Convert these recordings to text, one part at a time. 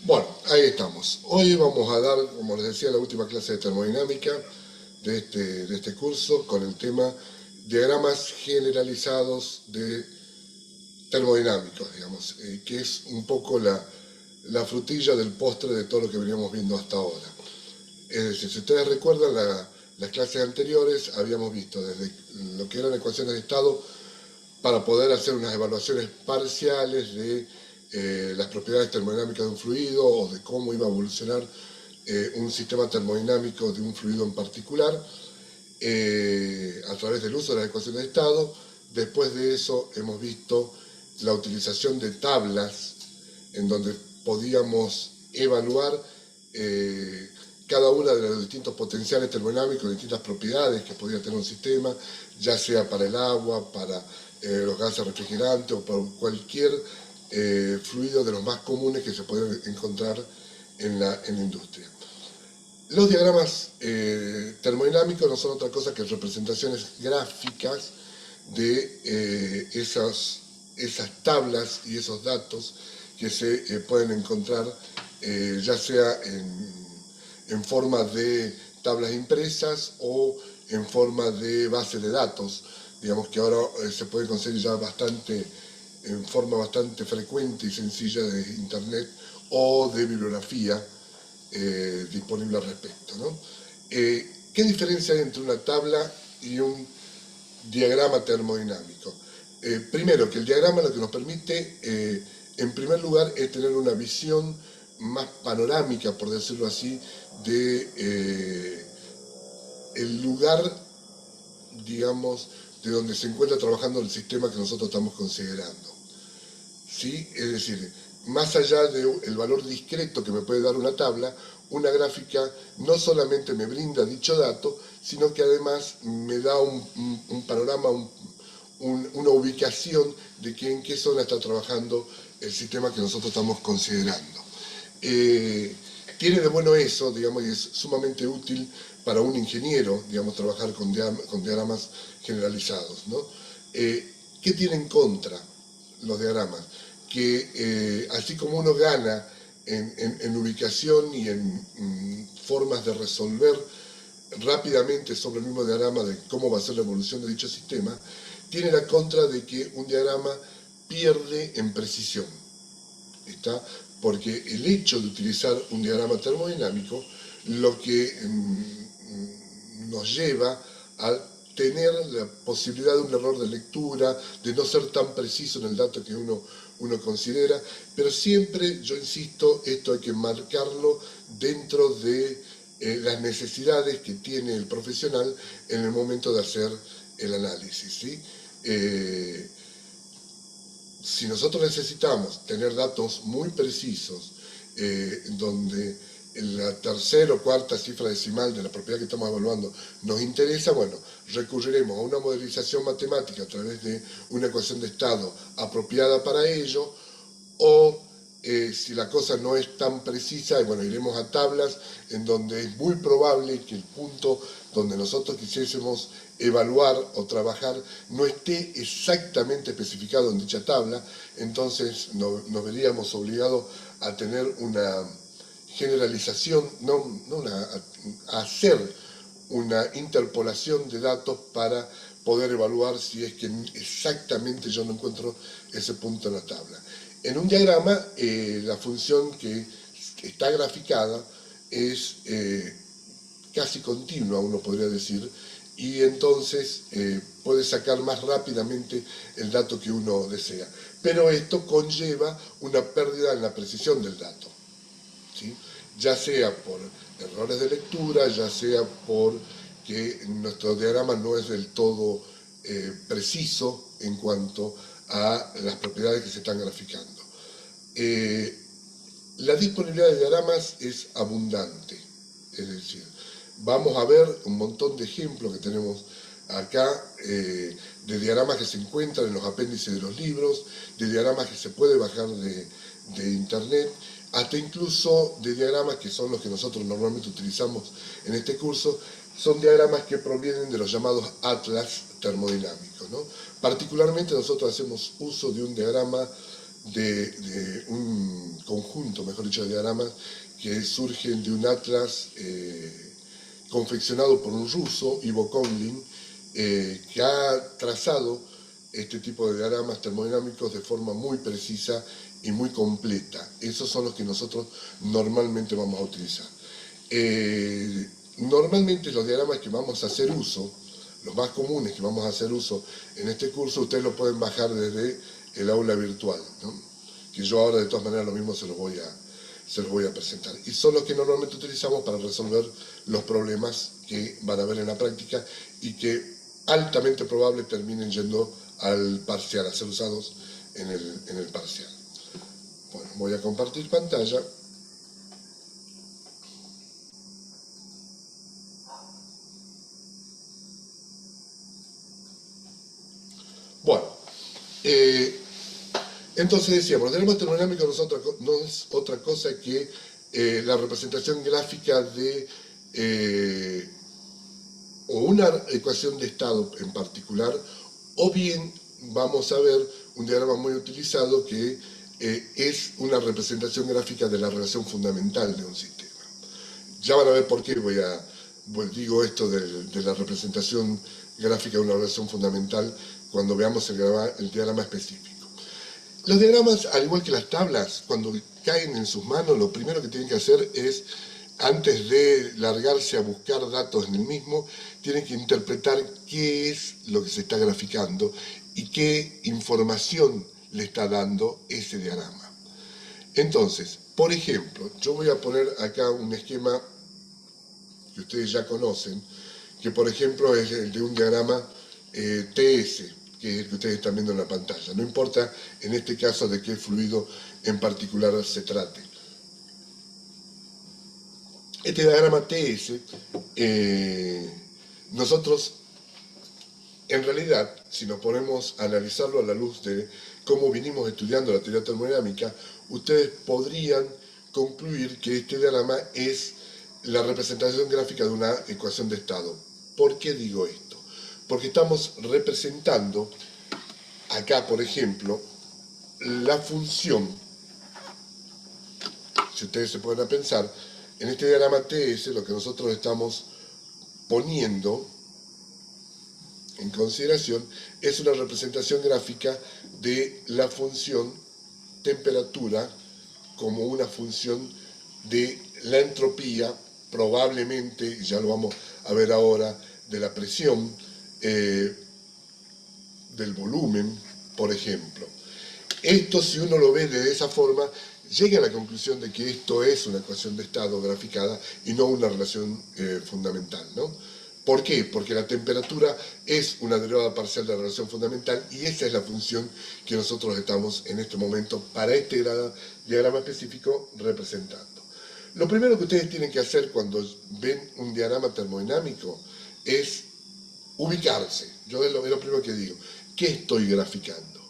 Bueno, ahí estamos. Hoy vamos a dar, como les decía, la última clase de termodinámica de este curso con el tema diagramas generalizados de termodinámicos, digamos, que es un poco la frutilla del postre de todo lo que veníamos viendo hasta ahora. Es decir, si ustedes recuerdan las clases anteriores, habíamos visto desde lo que eran ecuaciones de estado para poder hacer unas evaluaciones parciales de las propiedades termodinámicas de un fluido o de cómo iba a evolucionar un sistema termodinámico de un fluido en particular a través del uso de las ecuaciones de estado. Después de eso hemos visto la utilización de tablas en donde podíamos evaluar cada una de los distintos potenciales termodinámicos, distintas propiedades que podía tener un sistema, ya sea para el agua, para los gases refrigerantes o para cualquier fluido de los más comunes que se pueden encontrar en la industria. Los diagramas termodinámicos no son otra cosa que representaciones gráficas de esas tablas y esos datos que se pueden encontrar ya sea en forma de tablas impresas o en forma de base de datos. Digamos que ahora se puede conseguir ya en forma bastante frecuente y sencilla de internet o de bibliografía disponible al respecto, ¿no? ¿Qué diferencia hay entre una tabla y un diagrama termodinámico? Primero, que el diagrama lo que nos permite, en primer lugar, es tener una visión más panorámica, por decirlo así, de el lugar, digamos, de donde se encuentra trabajando el sistema que nosotros estamos considerando. ¿Sí? Es decir, más allá del valor discreto que me puede dar una tabla, una gráfica no solamente me brinda dicho dato, sino que además me da un panorama, una ubicación de en qué zona está trabajando el sistema que nosotros estamos considerando. Tiene de bueno eso, digamos, y es sumamente útil para un ingeniero, digamos, trabajar con diagramas generalizados, ¿no? ¿Qué tiene en contra los diagramas? Que así como uno gana en ubicación y en formas de resolver rápidamente sobre el mismo diagrama de cómo va a ser la evolución de dicho sistema, tiene la contra de que un diagrama pierde en precisión. ¿Está? Porque el hecho de utilizar un diagrama termodinámico lo que nos lleva a tener la posibilidad de un error de lectura, de no ser tan preciso en el dato que uno considera, pero siempre, yo insisto, esto hay que marcarlo dentro de las necesidades que tiene el profesional en el momento de hacer el análisis, ¿sí? Si nosotros necesitamos tener datos muy precisos, donde la tercera o cuarta cifra decimal de la propiedad que estamos evaluando nos interesa, bueno, recurriremos a una modelización matemática a través de una ecuación de estado apropiada para ello, o si la cosa no es tan precisa, bueno, iremos a tablas en donde es muy probable que el punto donde nosotros quisiésemos evaluar o trabajar no esté exactamente especificado en dicha tabla, entonces nos veríamos obligados a tener una generalización, a hacer una interpolación de datos para poder evaluar si es que exactamente yo no encuentro ese punto en la tabla. En un diagrama, la función que está graficada es casi continua, uno podría decir, y entonces puede sacar más rápidamente el dato que uno desea. Pero esto conlleva una pérdida en la precisión del dato, ¿sí? Ya sea por errores de lectura, ya sea porque nuestro diagrama no es del todo preciso en cuanto a las propiedades que se están graficando. La disponibilidad de diagramas es abundante, es decir, vamos a ver un montón de ejemplos que tenemos acá de diagramas que se encuentran en los apéndices de los libros, de diagramas que se puede bajar de internet, hasta incluso de diagramas que son los que nosotros normalmente utilizamos en este curso, son diagramas que provienen de los llamados atlas termodinámicos, ¿no? Particularmente nosotros hacemos uso de un diagrama de un conjunto, mejor dicho, de diagramas que surgen de un atlas confeccionado por un ruso, Ivo Konlin, que ha trazado este tipo de diagramas termodinámicos de forma muy precisa y muy completa. Esos son los que nosotros normalmente vamos a utilizar. Normalmente los diagramas que vamos a hacer uso, los más comunes que vamos a hacer uso en este curso, ustedes lo pueden bajar desde el aula virtual, ¿no? Que yo ahora de todas maneras lo mismo se los voy a presentar. Y son los que normalmente utilizamos para resolver los problemas que van a ver en la práctica y que altamente probable terminen yendo al parcial, a ser usados en el parcial. Bueno, voy a compartir pantalla. Bueno, entonces decíamos, el diagrama termodinámico no es otra cosa que la representación gráfica de o una ecuación de estado en particular, o bien vamos a ver un diagrama muy utilizado que es una representación gráfica de la relación fundamental de un sistema. Ya van a ver por qué digo esto de la representación gráfica de una relación fundamental cuando veamos el diagrama específico. Los diagramas, al igual que las tablas, cuando caen en sus manos, lo primero que tienen que hacer es, antes de largarse a buscar datos en el mismo, tienen que interpretar qué es lo que se está graficando y qué información le está dando ese diagrama. Entonces, por ejemplo, yo voy a poner acá un esquema que ustedes ya conocen, que por ejemplo es el de un diagrama TS, que es el que ustedes están viendo en la pantalla. No importa en este caso de qué fluido en particular se trate. Este diagrama TS, nosotros, en realidad, si nos ponemos a analizarlo a la luz de cómo vinimos estudiando la teoría termodinámica, ustedes podrían concluir que este diagrama es la representación gráfica de una ecuación de estado. ¿Por qué digo esto? Porque estamos representando acá, por ejemplo, la función, si ustedes se ponen a pensar, en este diagrama TS lo que nosotros estamos poniendo en consideración es una representación gráfica de la función temperatura como una función de la entropía, probablemente, ya lo vamos a ver ahora, de la presión, del volumen, por ejemplo. Esto, si uno lo ve de esa forma, llega a la conclusión de que esto es una ecuación de estado graficada y no una relación fundamental, ¿no? ¿Por qué? Porque la temperatura es una derivada parcial de la relación fundamental y esa es la función que nosotros estamos en este momento para este diagrama específico representando. Lo primero que ustedes tienen que hacer cuando ven un diagrama termodinámico es ubicarse. Yo es lo primero que digo. ¿Qué estoy graficando?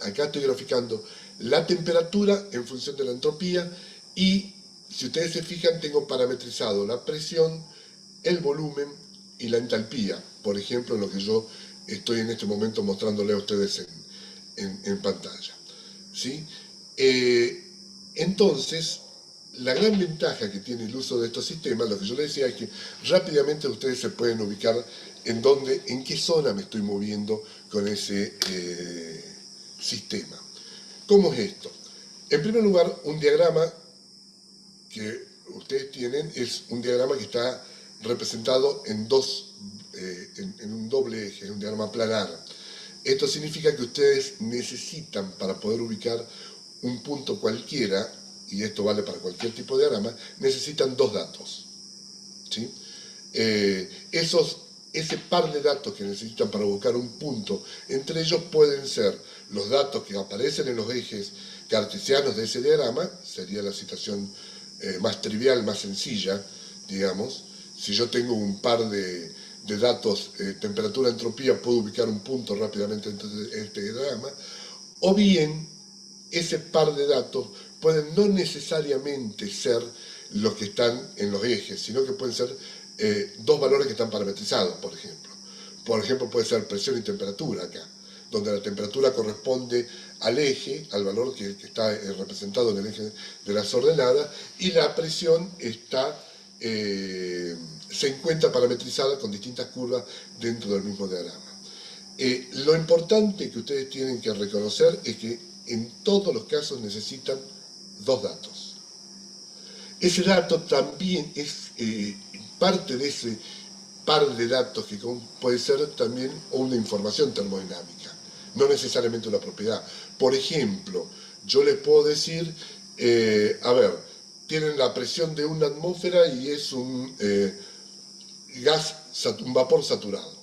Acá estoy graficando la temperatura en función de la entropía y, si ustedes se fijan, tengo parametrizado la presión, el volumen y la entalpía, por ejemplo, en lo que yo estoy en este momento mostrándole a ustedes en pantalla. ¿Sí? Entonces, la gran ventaja que tiene el uso de estos sistemas, lo que yo les decía, es que rápidamente ustedes se pueden ubicar en qué zona me estoy moviendo con ese sistema. ¿Cómo es esto? En primer lugar, un diagrama que ustedes tienen es un diagrama que está representado en un doble eje, un diagrama planar. Esto significa que ustedes necesitan, para poder ubicar un punto cualquiera, y esto vale para cualquier tipo de diagrama, necesitan dos datos. ¿Sí? Ese par de datos que necesitan para buscar un punto, entre ellos pueden ser los datos que aparecen en los ejes cartesianos de ese diagrama, sería la situación más trivial, más sencilla, digamos. Si yo tengo un par de datos, temperatura, entropía, puedo ubicar un punto rápidamente en este diagrama, o bien ese par de datos pueden no necesariamente ser los que están en los ejes, sino que pueden ser dos valores que están parametrizados, por ejemplo. Por ejemplo, puede ser presión y temperatura acá. donde la temperatura corresponde al eje, al valor que está representado en el eje de las ordenadas, y la presión se encuentra parametrizada con distintas curvas dentro del mismo diagrama. Lo importante que ustedes tienen que reconocer es que en todos los casos necesitan dos datos. Ese dato también es parte de ese par de datos que puede ser también una información termodinámica, no necesariamente una propiedad. Por ejemplo, yo les puedo decir, tienen la presión de una atmósfera y es un vapor saturado.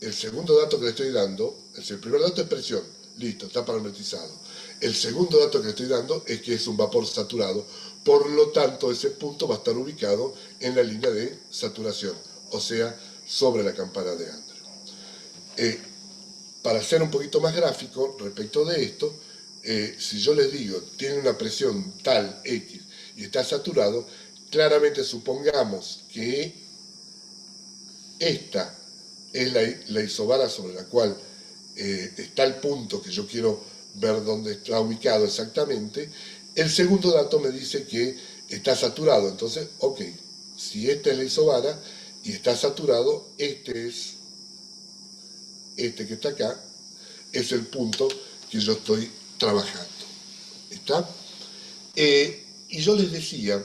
El segundo dato que le estoy dando, el primer dato es presión, listo, está parametrizado. El segundo dato que le estoy dando es que es un vapor saturado, por lo tanto ese punto va a estar ubicado en la línea de saturación, o sea, sobre la campana de Andrew. Para ser un poquito más gráfico respecto de esto, si yo les digo, tiene una presión tal X y está saturado, claramente supongamos que esta es la isobara sobre la cual está el punto que yo quiero ver dónde está ubicado exactamente. El segundo dato me dice que está saturado, entonces, ok, si esta es la isobara y está saturado, este que está acá, es el punto que yo estoy trabajando. ¿Está? Y yo les decía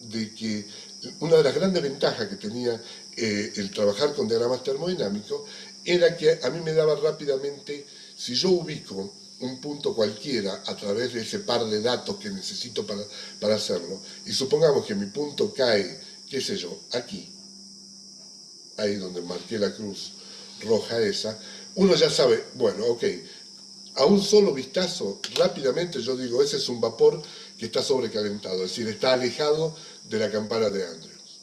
de que una de las grandes ventajas que tenía el trabajar con diagramas termodinámicos era que a mí me daba rápidamente, si yo ubico un punto cualquiera a través de ese par de datos que necesito para hacerlo, y supongamos que mi punto cae, qué sé yo, aquí, ahí donde marqué la cruz roja esa, uno ya sabe, bueno, ok, a un solo vistazo, rápidamente yo digo, ese es un vapor que está sobrecalentado, es decir, está alejado de la campana de Andrews,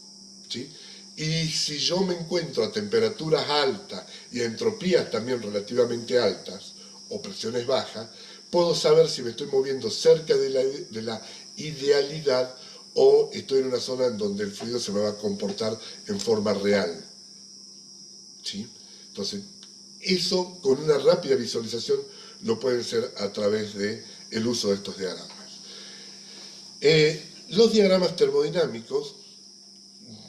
¿sí? Y si yo me encuentro a temperaturas altas y a entropías también relativamente altas, o presiones bajas, puedo saber si me estoy moviendo cerca de la idealidad o estoy en una zona en donde el fluido se me va a comportar en forma real, ¿sí? Entonces, eso con una rápida visualización lo pueden hacer a través del uso de estos diagramas. Los diagramas termodinámicos,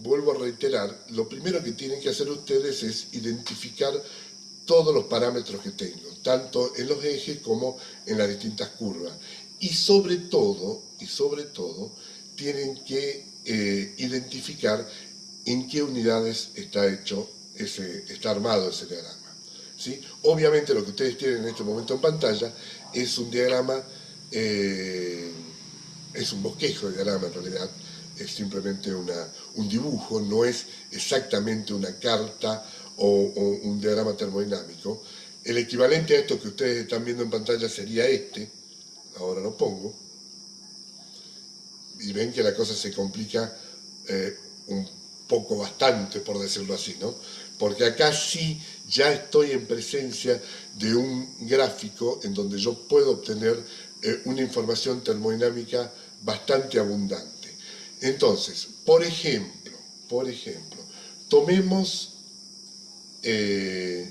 vuelvo a reiterar, lo primero que tienen que hacer ustedes es identificar todos los parámetros que tengo, tanto en los ejes como en las distintas curvas. Y sobre todo, tienen que identificar en qué unidades está armado ese diagrama, ¿sí? Obviamente lo que ustedes tienen en este momento en pantalla es un diagrama, es un bosquejo de diagrama en realidad, es simplemente un dibujo, no es exactamente una carta o un diagrama termodinámico. El equivalente a esto que ustedes están viendo en pantalla sería ahora lo pongo, y ven que la cosa se complica un poco bastante, por decirlo así, ¿no? Porque acá sí ya estoy en presencia de un gráfico en donde yo puedo obtener una información termodinámica bastante abundante. Entonces, por ejemplo, tomemos el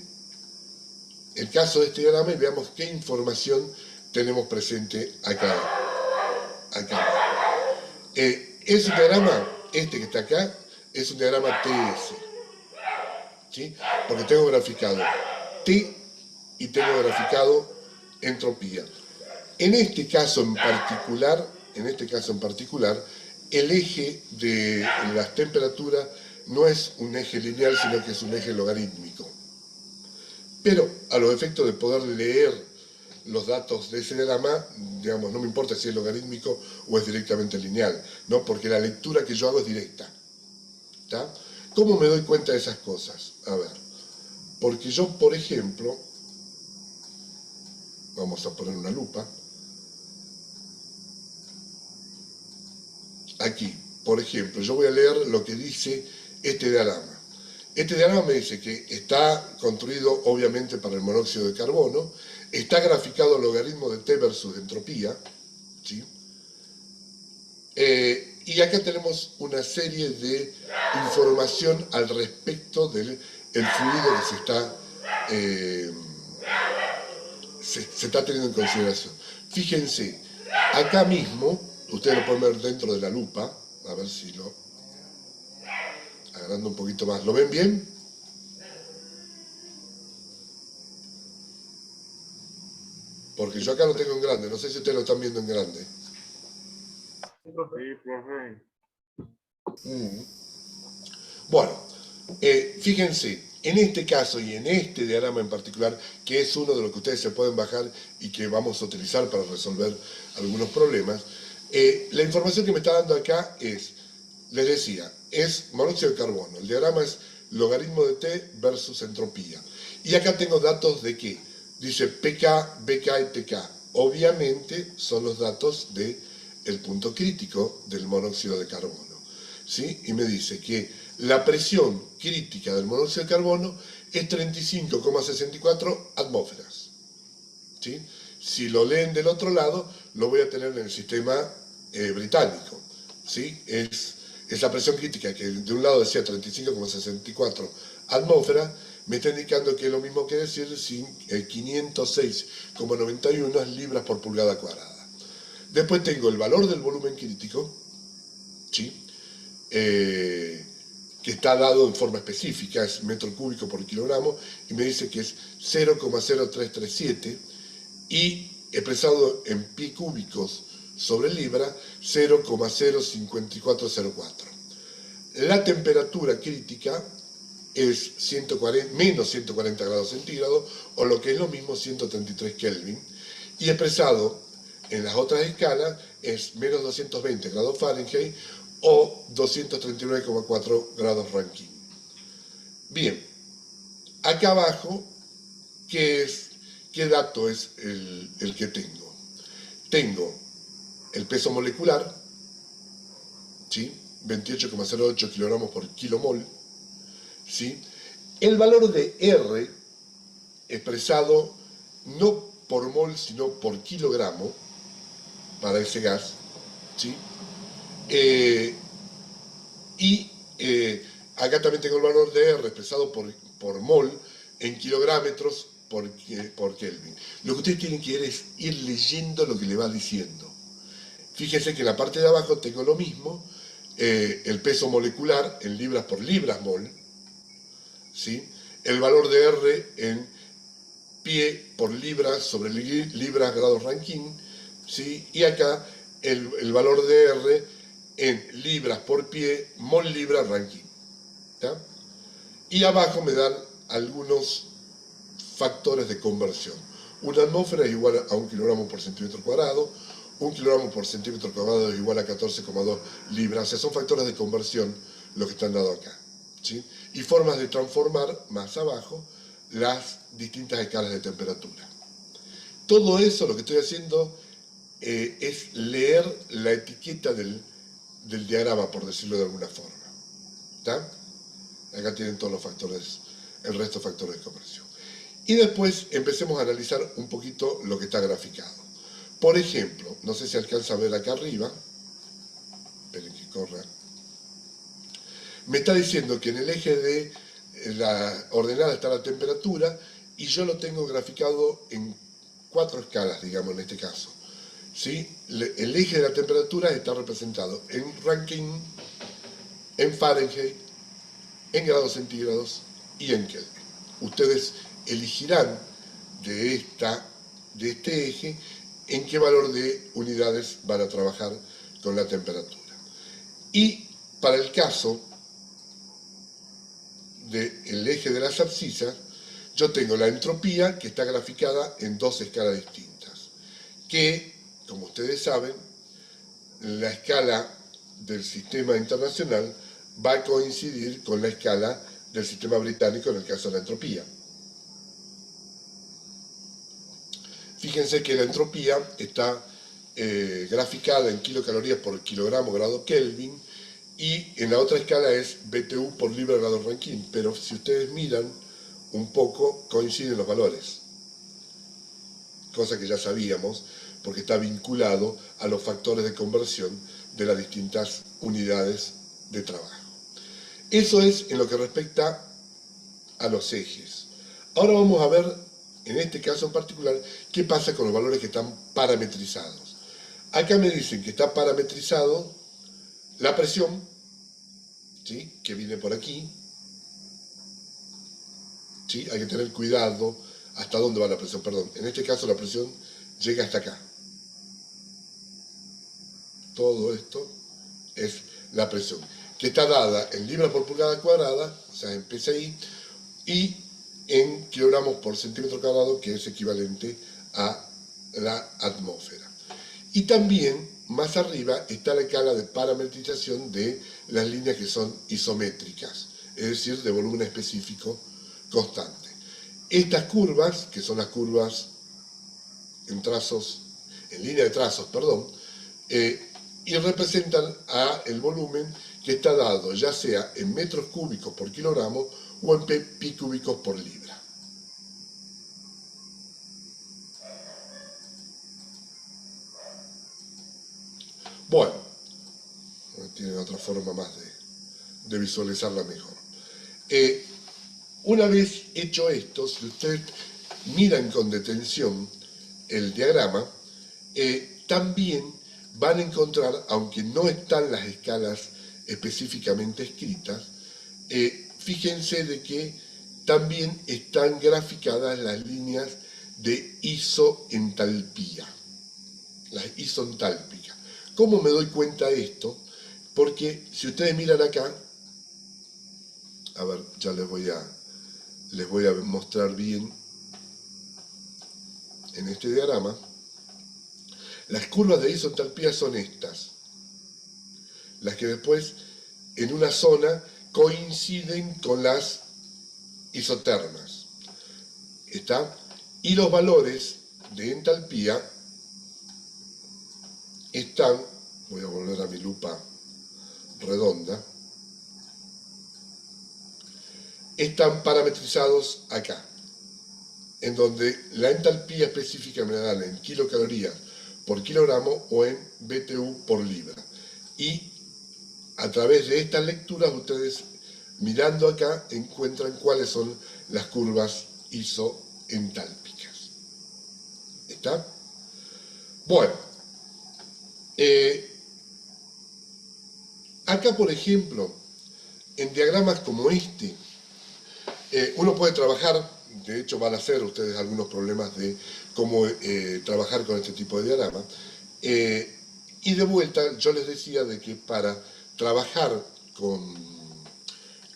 caso de este diagrama y veamos qué información tenemos presente acá. Es un diagrama, este que está acá, es un diagrama TS, ¿sí? Porque tengo graficado T y tengo graficado entropía. En este caso en particular, el eje de las temperaturas no es un eje lineal, sino que es un eje logarítmico. Pero a los efectos de poder leer los datos de ese diagrama, digamos, no me importa si es logarítmico o es directamente lineal, ¿no? Porque la lectura que yo hago es directa, ¿está? ¿Cómo me doy cuenta de esas cosas? A ver, porque yo, por ejemplo, vamos a poner una lupa, aquí, por ejemplo, yo voy a leer lo que dice este diagrama. Este diagrama me dice que está construido obviamente para el monóxido de carbono, está graficado el logaritmo de T versus entropía, ¿sí? Y acá tenemos una serie de información al respecto del fluido que se está eh, se está teniendo en consideración. Fíjense, acá mismo, ustedes lo pueden ver dentro de la lupa, a ver si lo... Agarrando un poquito más, ¿lo ven bien? Porque yo acá lo tengo en grande, no sé si ustedes lo están viendo en grande. Sí, profe. Bueno, fíjense, en este caso y en este diagrama en particular, que es uno de los que ustedes se pueden bajar y que vamos a utilizar para resolver algunos problemas, la información que me está dando acá es, les decía, es monóxido de carbono. El diagrama es logaritmo de T versus entropía. Y acá tengo datos de qué. Dice pK, BK y TK. Obviamente son los datos del punto crítico del monóxido de carbono. ¿Sí? Y me dice que la presión crítica del monóxido de carbono es 35,64 atmósferas. ¿Sí? Si lo leen del otro lado, lo voy a tener en el sistema británico. ¿Sí? Es la presión crítica que de un lado decía 35,64 atmósferas, me está indicando que es lo mismo que decir 506,91 libras por pulgada cuadrada. Después tengo el valor del volumen crítico, ¿sí? Que está dado en forma específica, es metro cúbico por kilogramo, y me dice que es 0,0337, y expresado en pi cúbicos sobre libra, 0,05404. La temperatura crítica es menos 140 grados centígrados, o lo que es lo mismo 133 Kelvin, y expresado en las otras escalas es menos 220 grados Fahrenheit o 239,4 grados Rankine. Bien, acá abajo, ¿qué dato es el que tengo? Tengo el peso molecular, ¿sí? 28,08 kilogramos por kilomol, ¿sí? El valor de R, expresado no por mol, sino por kilogramo, para ese gas, ¿sí? Acá también tengo el valor de R expresado por mol en kilográmetros por Kelvin. Lo que ustedes tienen que es ir leyendo lo que le va diciendo. Fíjense que en la parte de abajo tengo lo mismo, el peso molecular en libras por libras mol, ¿sí? El valor de R en pie por libra sobre libras grados Rankine, ¿sí? Y acá el valor de R en libras por pie mol libra Rankine. ¿Ya? Y abajo me dan algunos factores de conversión. Una atmósfera es igual a 1 kilogramo por centímetro cuadrado, 1 kilogramo por centímetro cuadrado es igual a 14,2 libras. O sea, son factores de conversión los que están dados acá, ¿sí? Y formas de transformar más abajo las distintas escalas de temperatura. Todo eso lo que estoy haciendo es leer la etiqueta del diagrama, por decirlo de alguna forma. ¿Está? Acá tienen todos los factores, el resto de factores de conversión. Y después empecemos a analizar un poquito lo que está graficado. Por ejemplo, no sé si alcanza a ver acá arriba, esperen que corra, me está diciendo que en el eje de la ordenada está la temperatura y yo lo tengo graficado en 4 escalas, digamos, en este caso. ¿Sí? El eje de la temperatura está representado en Rankine, en Fahrenheit, en grados centígrados y en Kelvin. Ustedes elegirán de este eje en qué valor de unidades van a trabajar con la temperatura. Y para el caso del eje de las abscisas, yo tengo la entropía, que está graficada en 2 escalas distintas, que, como ustedes saben, la escala del sistema internacional va a coincidir con la escala del sistema británico en el caso de la entropía. Fíjense que la entropía está graficada en kilocalorías por kilogramo grado Kelvin, y en la otra escala es BTU por libra grado Rankine, pero si ustedes miran un poco, coinciden los valores, cosa que ya sabíamos, porque está vinculado a los factores de conversión de las distintas unidades de trabajo. Eso es en lo que respecta a los ejes. Ahora vamos a ver, en este caso en particular, qué pasa con los valores que están parametrizados. Acá me dicen que está parametrizado la presión, ¿sí?, que viene por aquí. ¿Sí? Hay que tener cuidado hasta dónde va la presión. Perdón, en este caso la presión llega hasta acá. Todo esto es la presión, que está dada en libras por pulgada cuadrada, o sea, en PSI, y en kilogramos por centímetro cuadrado, que es equivalente a la atmósfera. Y también, más arriba, está la escala de parametrización de las líneas que son isométricas, es decir, de volumen específico constante. Estas curvas, que son las curvas en trazos, en línea de trazos, perdón, y representan el volumen que está dado, ya sea en metros cúbicos por kilogramo o en pi cúbicos por libra. Bueno, tienen otra forma más de visualizarla mejor. Una vez hecho esto, si ustedes miran con detención el diagrama, también van a encontrar, aunque no están las escalas específicamente escritas, fíjense de que también están graficadas las líneas de isoentalpía, las isoentálpicas. ¿Cómo me doy cuenta de esto? Porque si ustedes miran acá, a ver, ya les voy a mostrar bien en este diagrama. Las curvas de isoentalpía son estas, las que después en una zona coinciden con las isotermas. ¿Está? Y los valores de entalpía están, voy a volver a mi lupa redonda, están parametrizados acá, en donde la entalpía específica me la dan en kilocalorías por kilogramo o en BTU por libra. Y a través de estas lecturas ustedes, mirando acá, encuentran cuáles son las curvas isoentálpicas. ¿Está? Bueno, acá por ejemplo, en diagramas como este, uno puede trabajar, de hecho van a hacer ustedes algunos problemas de cómo trabajar con este tipo de diagrama, y de vuelta yo les decía de que para trabajar con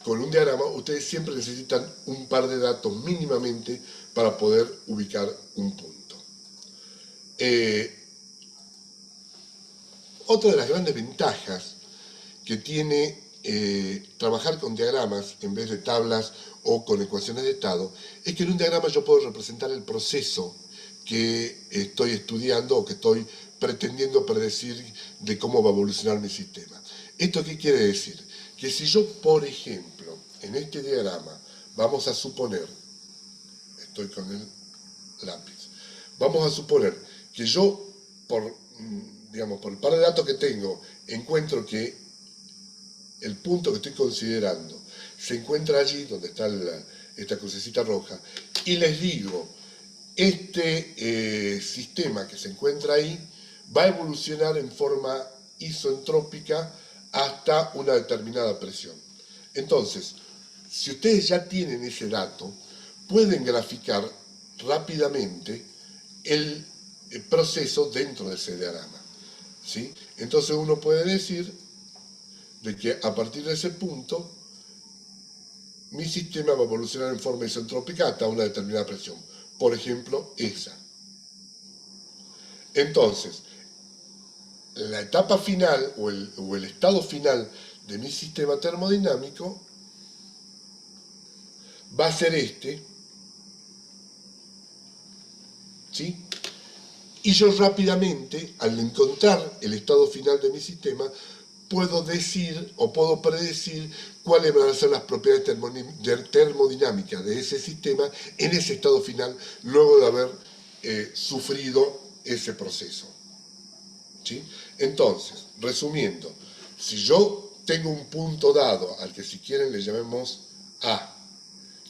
un diagrama ustedes siempre necesitan un par de datos mínimamente para poder ubicar un punto. Otra de las grandes ventajas que tiene trabajar con diagramas en vez de tablas o con ecuaciones de estado es que en un diagrama yo puedo representar el proceso que estoy estudiando o que estoy pretendiendo predecir de cómo va a evolucionar mi sistema. ¿Esto qué quiere decir? Que si yo, por ejemplo, en este diagrama, vamos a suponer, estoy con el lápiz, vamos a suponer que yo, por el par de datos que tengo, encuentro que el punto que estoy considerando se encuentra allí, donde está esta crucecita roja, y les digo, este sistema que se encuentra ahí va a evolucionar en forma isoentrópica hasta una determinada presión. Entonces, si ustedes ya tienen ese dato, pueden graficar rápidamente el proceso dentro de ese diagrama, ¿sí? Entonces uno puede decir de que a partir de ese punto mi sistema va a evolucionar en forma isentrópica hasta una determinada presión. Por ejemplo, esa. Entonces, la etapa final o el estado final de mi sistema termodinámico va a ser este, ¿sí? Y yo rápidamente, al encontrar el estado final de mi sistema, puedo decir o puedo predecir cuáles van a ser las propiedades termodinámicas de ese sistema en ese estado final, luego de haber sufrido ese proceso, ¿sí? Entonces, resumiendo, si yo tengo un punto dado, al que si quieren le llamemos A,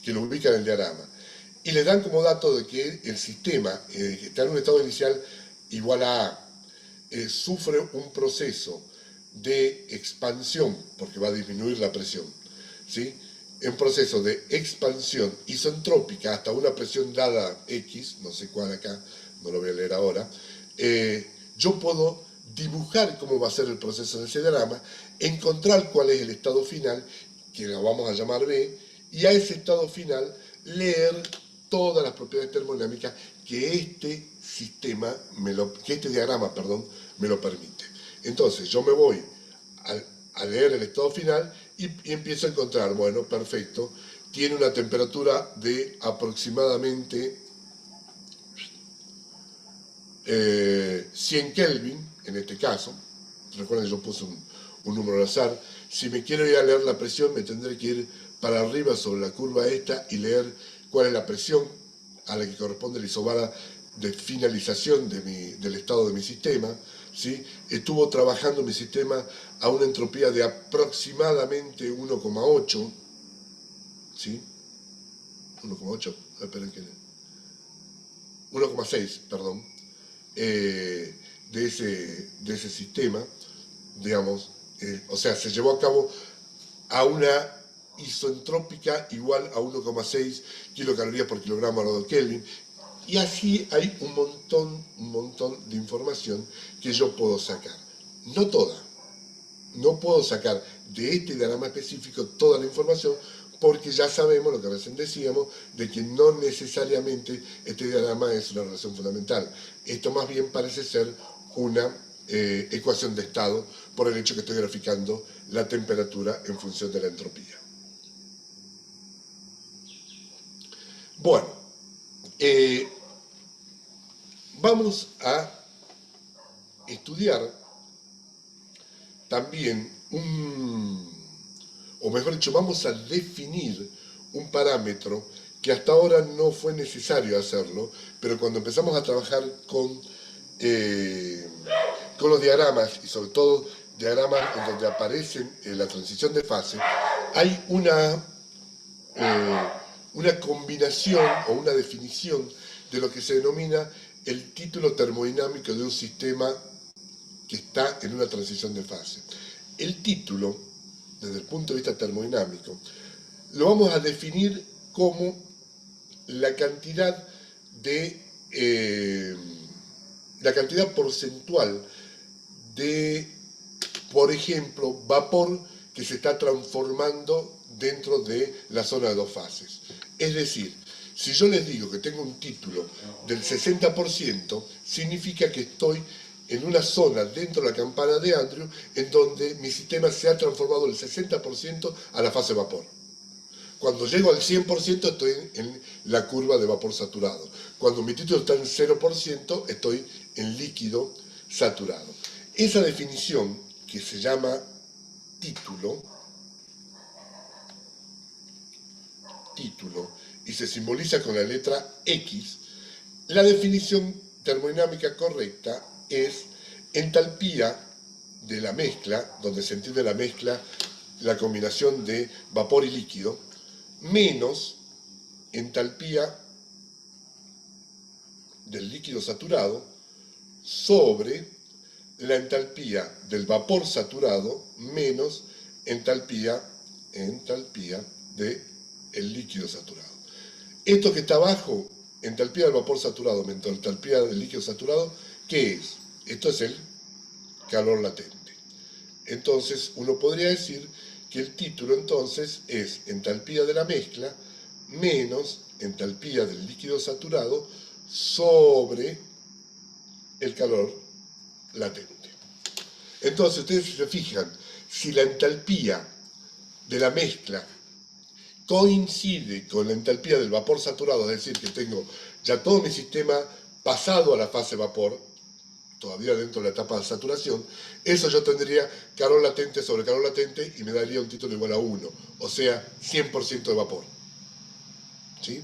que lo ubica en el diagrama, y le dan como dato de que el sistema, que está en un estado inicial igual a A, sufre un proceso de expansión, porque va a disminuir la presión, ¿sí? En proceso de expansión isentrópica hasta una presión dada X, no sé cuál acá, no lo voy a leer ahora, yo puedo dibujar cómo va a ser el proceso de ese diagrama, encontrar cuál es el estado final, que lo vamos a llamar B, y a ese estado final leer todas las propiedades termodinámicas que este diagrama, me lo permite. Entonces yo me voy a leer el estado final y empiezo a encontrar, bueno, perfecto, tiene una temperatura de aproximadamente 100 Kelvin, en este caso. Recuerden que yo puse un número al azar. Si me quiero ir a leer la presión, me tendré que ir para arriba sobre la curva esta y leer cuál es la presión a la que corresponde la isobara de finalización del estado de mi sistema, ¿sí? Estuvo trabajando mi sistema a una entropía de aproximadamente 1,8, ¿sí? 1,8, esperen que 1,6, perdón, de ese sistema, digamos, o sea, se llevó a cabo a una isentrópica igual a 1,6 kilocalorías por kilogramo al grado Kelvin, y así hay un montón de información que yo puedo sacar. No toda, no puedo sacar de este diagrama específico toda la información, porque ya sabemos lo que recién decíamos, de que no necesariamente este diagrama es una relación fundamental. Esto más bien parece ser una ecuación de estado, por el hecho que estoy graficando la temperatura en función de la entropía. Bueno, vamos a estudiar también o mejor dicho, vamos a definir un parámetro que hasta ahora no fue necesario hacerlo, pero cuando empezamos a trabajar con los diagramas, y sobre todo diagramas en donde aparecen la transición de fase, hay una combinación o una definición de lo que se denomina el título termodinámico de un sistema que está en una transición de fase. El título, desde el punto de vista termodinámico, lo vamos a definir como la cantidad porcentual de, por ejemplo, vapor que se está transformando dentro de la zona de dos fases. Es decir, si yo les digo que tengo un título del 60%, significa que estoy en una zona dentro de la campana de Andrew en donde mi sistema se ha transformado del 60% a la fase vapor. Cuando llego al 100% estoy en la curva de vapor saturado. Cuando mi título está en 0% estoy en líquido saturado. Esa definición, que se llama título, y se simboliza con la letra X, la definición termodinámica correcta es entalpía de la mezcla, donde se entiende la mezcla, la combinación de vapor y líquido, menos entalpía del líquido saturado sobre la entalpía del vapor saturado menos entalpía del líquido saturado. Esto que está abajo, entalpía del vapor saturado menos entalpía del líquido saturado, ¿qué es? Esto es el calor latente. Entonces, uno podría decir que el título entonces es entalpía de la mezcla menos entalpía del líquido saturado sobre el calor latente. Entonces, ustedes se fijan, si la entalpía de la mezcla coincide con la entalpía del vapor saturado, es decir, que tengo ya todo mi sistema pasado a la fase vapor, todavía dentro de la etapa de saturación, eso yo tendría calor latente sobre calor latente y me daría un título igual a 1, o sea, 100% de vapor. ¿Sí?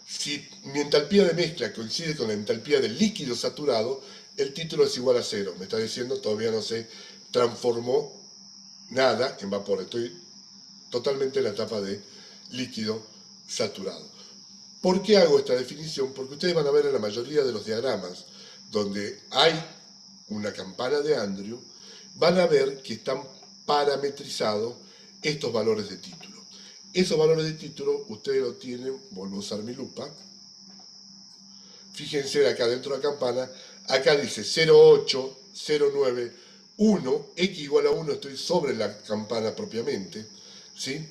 Si mi entalpía de mezcla coincide con la entalpía del líquido saturado, el título es igual a 0. Me está diciendo, todavía no se transformó nada en vapor. Estoy totalmente en la etapa de líquido saturado. ¿Por qué hago esta definición? Porque ustedes van a ver en la mayoría de los diagramas donde hay una campana de Andrew, van a ver que están parametrizados estos valores de título. Esos valores de título ustedes lo tienen, vuelvo a usar mi lupa, fíjense acá dentro de la campana, acá dice 0,8, 0,9, 1, x igual a 1, estoy sobre la campana propiamente, ¿sí?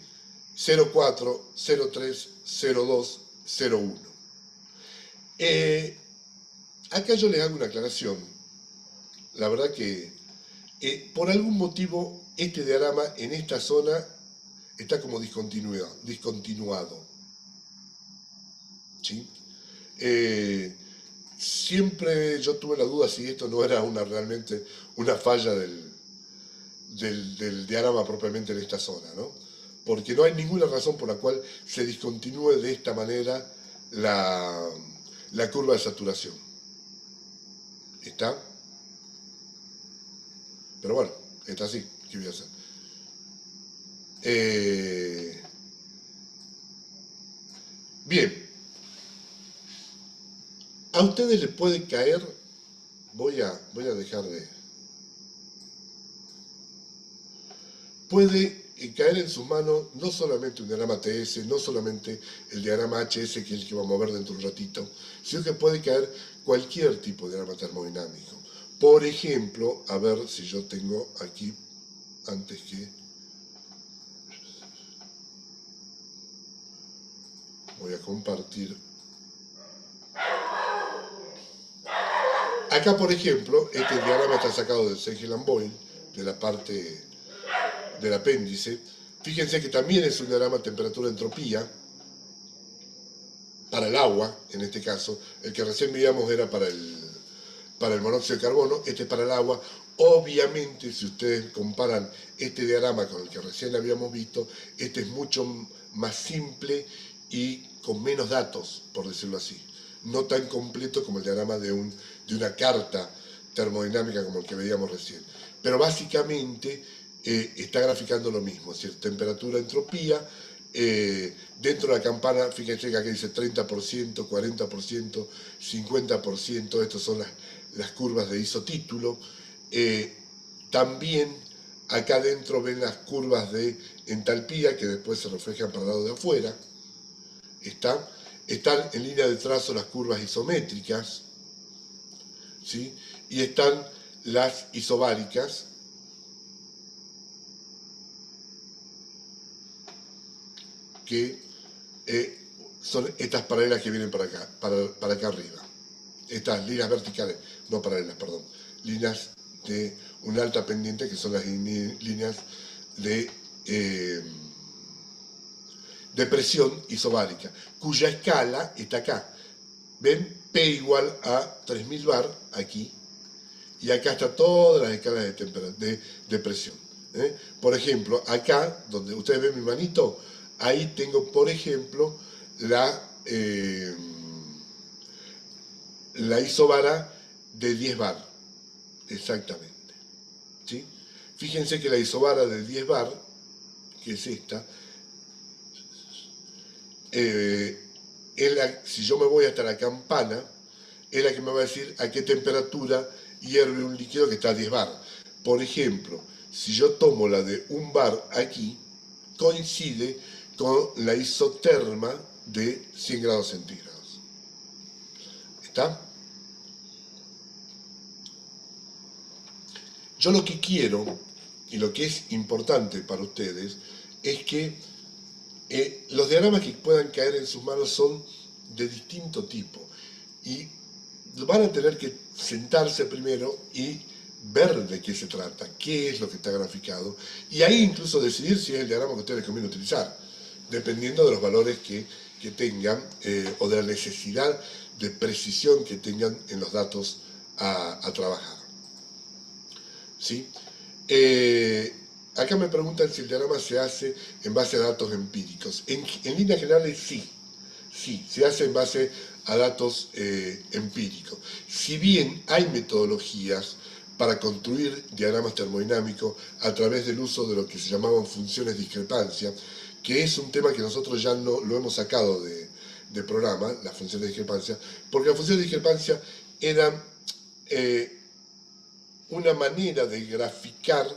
0,4, 0,3, 0,2, 0,1. Acá yo les hago una aclaración. La verdad que por algún motivo este diagrama en esta zona está como discontinuado. ¿Sí? Siempre yo tuve la duda si esto no era realmente una falla del diagrama propiamente en esta zona, ¿no? Porque no hay ninguna razón por la cual se discontinúe de esta manera la curva de saturación. ¿Está? Pero bueno, está así. ¿Qué voy a hacer? Bien. A ustedes les puede caer, voy a dejar de... Puede caer en sus manos no solamente un diagrama TS, no solamente el diagrama HS, que es el que vamos a ver dentro de un ratito, sino que puede caer cualquier tipo de diagrama termodinámico. Por ejemplo, a ver si yo tengo aquí, antes que... Voy a compartir. Acá, por ejemplo, este diagrama está sacado del Sengel-Boyle, de la parte del apéndice. Fíjense que también es un diagrama temperatura-entropía, para el agua, en este caso. El que recién veíamos era para el monóxido de carbono, este es para el agua. Obviamente, si ustedes comparan este diagrama con el que recién habíamos visto, este es mucho más simple y con menos datos, por decirlo así. No tan completo como el diagrama de una carta termodinámica como el que veíamos recién. Pero básicamente está graficando lo mismo, es decir, temperatura, entropía. Dentro de la campana, fíjense que aquí dice 30%, 40%, 50%, estas son las curvas de isotítulo. También acá adentro ven las curvas de entalpía que después se reflejan para el lado de afuera. Están en línea de trazo las curvas isométricas, ¿sí? Y están las isobáricas, que son estas paralelas que vienen para acá, para acá arriba. Estas líneas verticales, no paralelas, perdón, líneas de una alta pendiente, que son las líneas de presión isobárica, cuya escala está acá. ¿Ven? P igual a 3000 bar, aquí, y acá está todas las escalas de presión. Por ejemplo, acá, donde ustedes ven mi manito, ahí tengo, por ejemplo, la isobara de 10 bar, exactamente. ¿Sí? Fíjense que la isobara de 10 bar, que es esta, si yo me voy hasta la campana, es la que me va a decir a qué temperatura hierve un líquido que está a 10 bar. Por ejemplo, si yo tomo la de 1 bar aquí, coincide con la isoterma de 100 grados centígrados. ¿Está? Yo lo que quiero, y lo que es importante para ustedes, es que los diagramas que puedan caer en sus manos son de distinto tipo. Y van a tener que sentarse primero y ver de qué se trata, qué es lo que está graficado, y ahí incluso decidir si es el diagrama que a ustedes les conviene utilizar, dependiendo de los valores que tengan o de la necesidad de precisión que tengan en los datos a trabajar. ¿Sí? Acá me preguntan si el diagrama se hace en base a datos empíricos. En líneas generales sí, se hace en base a datos empíricos. Si bien hay metodologías para construir diagramas termodinámicos a través del uso de lo que se llamaban funciones de discrepancia, que es un tema que nosotros ya no, lo hemos sacado de programa, la función de discrepancia, porque la función de discrepancia era una manera de graficar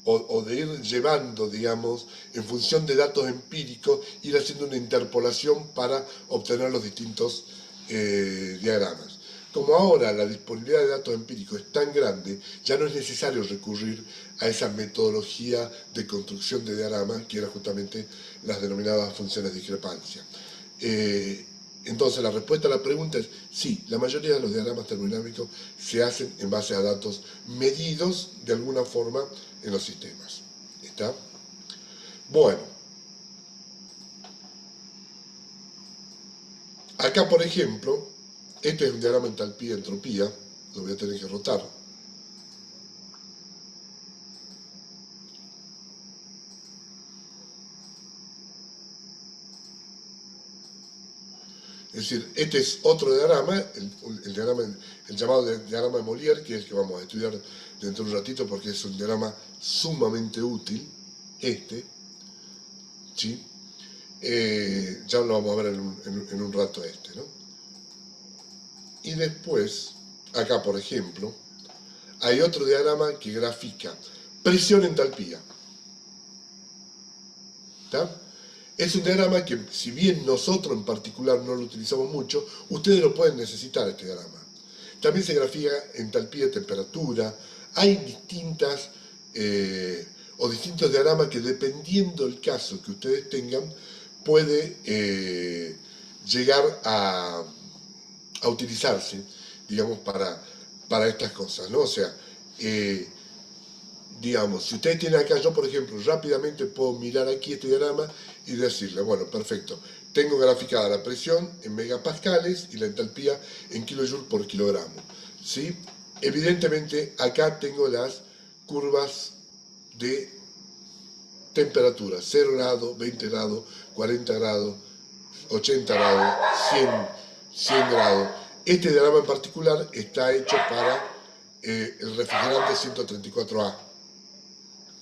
o de ir llevando, digamos, en función de datos empíricos, ir haciendo una interpolación para obtener los distintos diagramas. Como ahora la disponibilidad de datos empíricos es tan grande, ya no es necesario recurrir a esa metodología de construcción de diagramas, que eran justamente las denominadas funciones de discrepancia. Entonces la respuesta a la pregunta es sí, la mayoría de los diagramas termodinámicos se hacen en base a datos medidos de alguna forma en los sistemas. ¿Está? Bueno. Acá, por ejemplo, este es un diagrama de entalpía y entropía, lo voy a tener que rotar. Es decir, este es otro diagrama, el llamado diagrama de Molière, que es el que vamos a estudiar dentro de un ratito porque es un diagrama sumamente útil, ¿sí? Ya lo vamos a ver en un rato ¿no? Y después, acá por ejemplo, hay otro diagrama que grafica presión-entalpía. ¿Está? Es un diagrama que, si bien nosotros en particular no lo utilizamos mucho, ustedes lo pueden necesitar, este diagrama. También se grafica entalpía y temperatura. Hay distintos diagramas que, dependiendo del caso que ustedes tengan, puede llegar a utilizarse, digamos, para estas cosas, ¿no? O sea, digamos, si ustedes tienen acá, yo por ejemplo, rápidamente puedo mirar aquí este diagrama y decirle, bueno, perfecto, tengo graficada la presión en megapascales y la entalpía en kilojoules por kilogramo, ¿sí? Evidentemente, acá tengo las curvas de temperatura, 0 grados, 20 grados, 40 grados, 80 grados, 100 grados. Este diagrama en particular está hecho para el refrigerante 134A.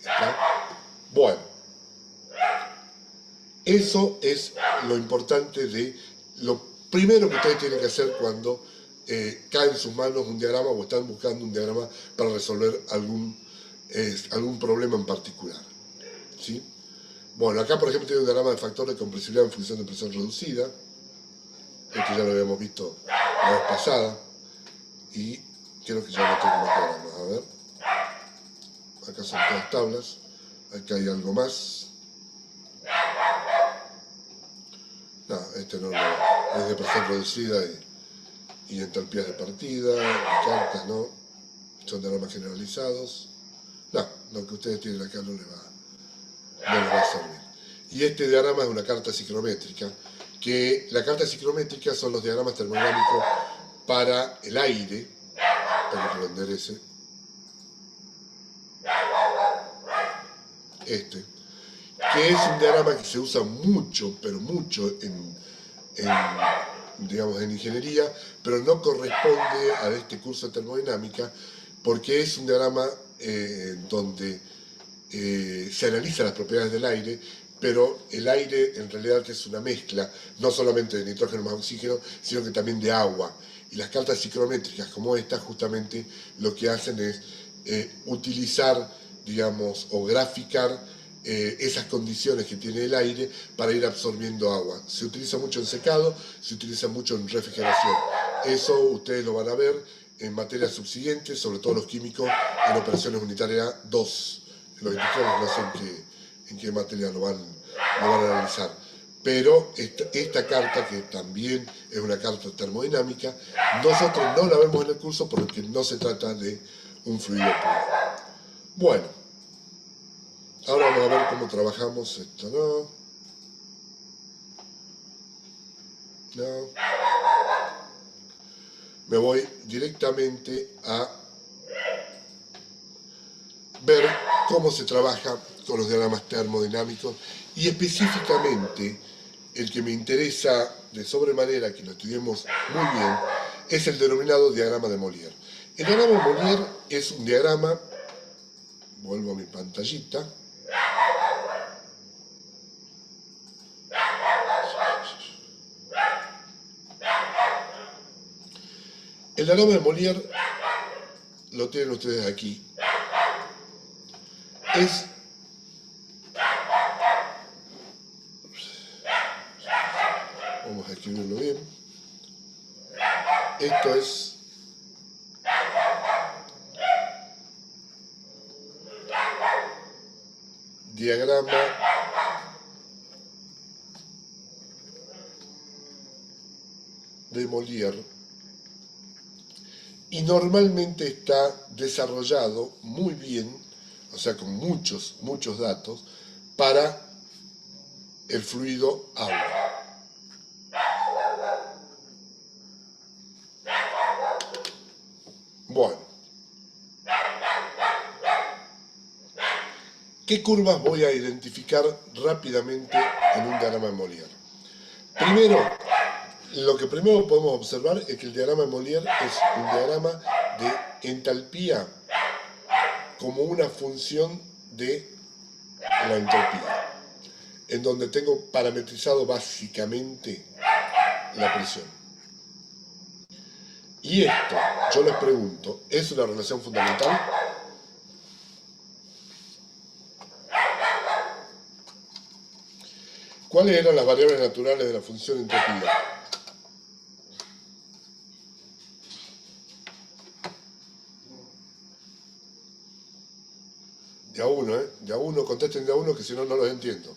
¿Está? Bueno, eso es lo importante de lo primero que ustedes tienen que hacer cuando cae en sus manos un diagrama o están buscando un diagrama para resolver algún problema en particular, ¿sí? Bueno, acá por ejemplo tiene un diagrama de factor de compresibilidad en función de presión reducida. Esto ya lo habíamos visto la vez pasada. Y creo que ya no tengo más diagramas. A ver. Acá son todas tablas. Acá hay algo más. No, este no es de presión reducida y entalpías de partida, y cartas, ¿no? Son diagramas generalizados. No, lo que ustedes tienen acá no les va a servir. Y este diagrama es una carta ciclométrica, que la carta ciclométrica son los diagramas termodinámicos para el aire, para que lo enderece, que es un diagrama que se usa mucho, pero mucho digamos, en ingeniería, pero no corresponde a este curso de termodinámica, porque es un diagrama donde se analizan las propiedades del aire, pero el aire en realidad es una mezcla, no solamente de nitrógeno más oxígeno, sino que también de agua. Y las cartas ciclométricas como esta justamente lo que hacen es utilizar, digamos, o graficar esas condiciones que tiene el aire para ir absorbiendo agua. Se utiliza mucho en secado, se utiliza mucho en refrigeración. Eso ustedes lo van a ver en materias subsiguientes, sobre todo los químicos, en operaciones unitarias 2. Los industriales no sé en qué materia lo van a analizar. Pero esta carta, que también es una carta termodinámica, nosotros no la vemos en el curso porque no se trata de un fluido puro. Bueno, ahora vamos a ver cómo trabajamos esto, ¿no? Me voy directamente a ver cómo se trabaja con los diagramas termodinámicos y específicamente el que me interesa de sobremanera que lo estudiemos muy bien es el denominado diagrama de Molière. El diagrama de Molière es un diagrama, vuelvo a mi pantallita, El diagrama de Molière lo tienen ustedes aquí. Vamos a escribirlo bien. Esto es diagrama de Molière y normalmente está desarrollado muy bien, o sea, con muchos datos, para el fluido agua. Bueno, ¿qué curvas voy a identificar rápidamente en un diagrama de Molière? Primero, lo que primero podemos observar es que el diagrama de Molière es un diagrama de entalpía como una función de la entropía, en donde tengo parametrizado básicamente la presión. Y esto, yo les pregunto, ¿es una relación fundamental? ¿Cuáles eran las variables naturales de la función entropía? De a uno, De a uno, contesten de a uno, que si no, no los entiendo.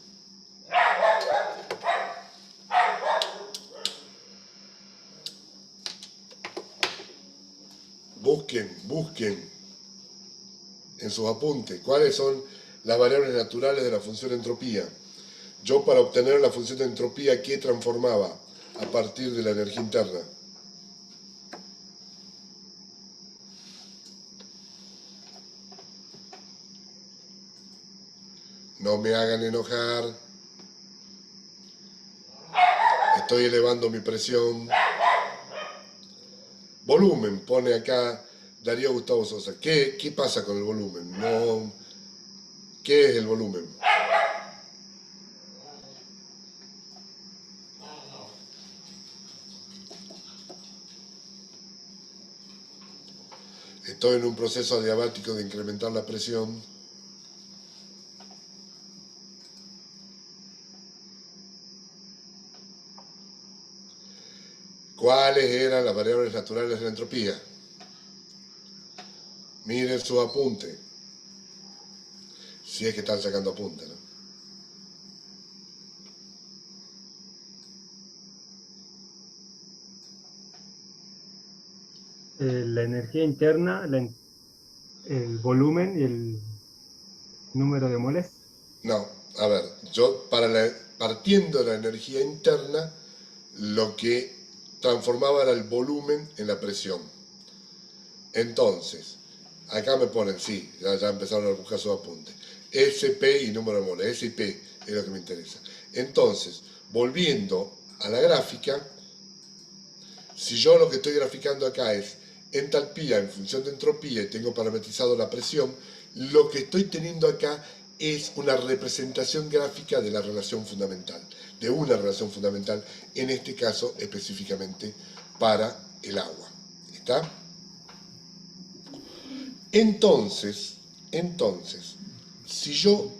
Busquen en sus apuntes cuáles son las variables naturales de la función entropía. Yo, para obtener la función de entropía, ¿qué transformaba a partir de la energía interna? No me hagan enojar. Estoy elevando mi presión. Volumen, pone acá Darío Gustavo Sosa. ¿Qué pasa con el volumen? No, ¿qué es el volumen? Estoy en un proceso adiabático de incrementar la presión. ¿Cuáles eran las variables naturales de la entropía? Miren su apunte. Si es que están sacando apunte, ¿no? La energía interna, el volumen y el número de moles. No, a ver, yo partiendo de la energía interna, lo que transformaba era el volumen en la presión. Entonces, acá me ponen, sí, ya empezaron a buscar sus apuntes. SP y número de moles, SP es lo que me interesa. Entonces, volviendo a la gráfica, si yo lo que estoy graficando acá es entalpía en función de entropía y tengo parametrizado la presión, lo que estoy teniendo acá es una representación gráfica de la relación fundamental, de una relación fundamental, en este caso específicamente para el agua. ¿Está? Entonces, si yo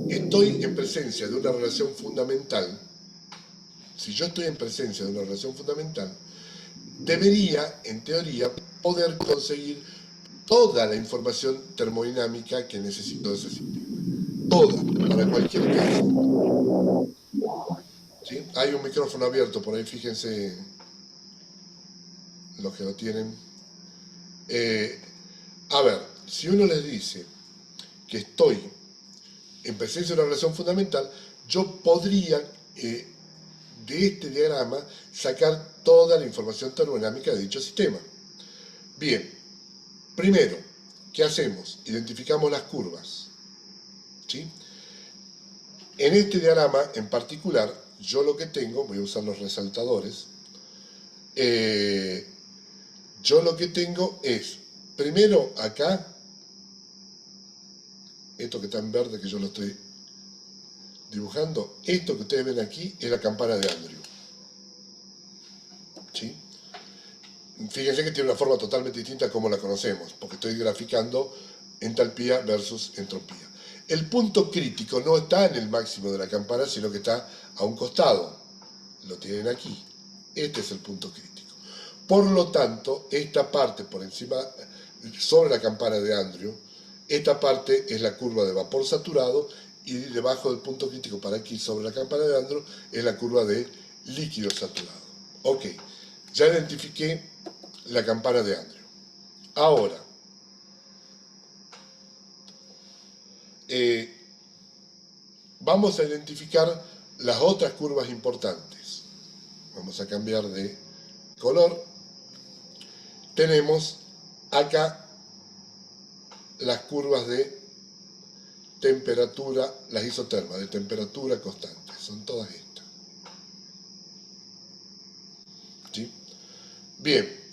estoy en presencia de una relación fundamental, debería, en teoría, poder conseguir toda la información termodinámica que necesito de ese sistema. Toda, para cualquier caso. ¿Sí? Hay un micrófono abierto, por ahí fíjense los que lo tienen. A ver, si uno les dice que estoy en presencia de una relación fundamental, yo podría, de este diagrama, sacar toda la información termodinámica de dicho sistema. Bien, primero, ¿qué hacemos? Identificamos las curvas. ¿Sí? En este diagrama en particular, yo lo que tengo, voy a usar los resaltadores, yo lo que tengo es, primero acá, esto que está en verde que yo lo estoy dibujando, esto que ustedes ven aquí es la campana de Andrew. ¿sí? Fíjense que tiene una forma totalmente distinta a como la conocemos, porque estoy graficando entalpía versus entropía. El punto crítico no está en el máximo de la campana, sino que está a un costado. Lo tienen aquí. Este es el punto crítico. Por lo tanto, esta parte por encima, sobre la campana de Andrew, esta parte es la curva de vapor saturado y debajo del punto crítico para aquí, sobre la campana de Andrew, es la curva de líquido saturado. Ok, ya identifiqué la campana de Andrew. Ahora, vamos a identificar las otras curvas importantes. Vamos a cambiar de color. Tenemos acá las curvas de temperatura, las isotermas, de temperatura constante. Son todas estas. ¿Sí? Bien,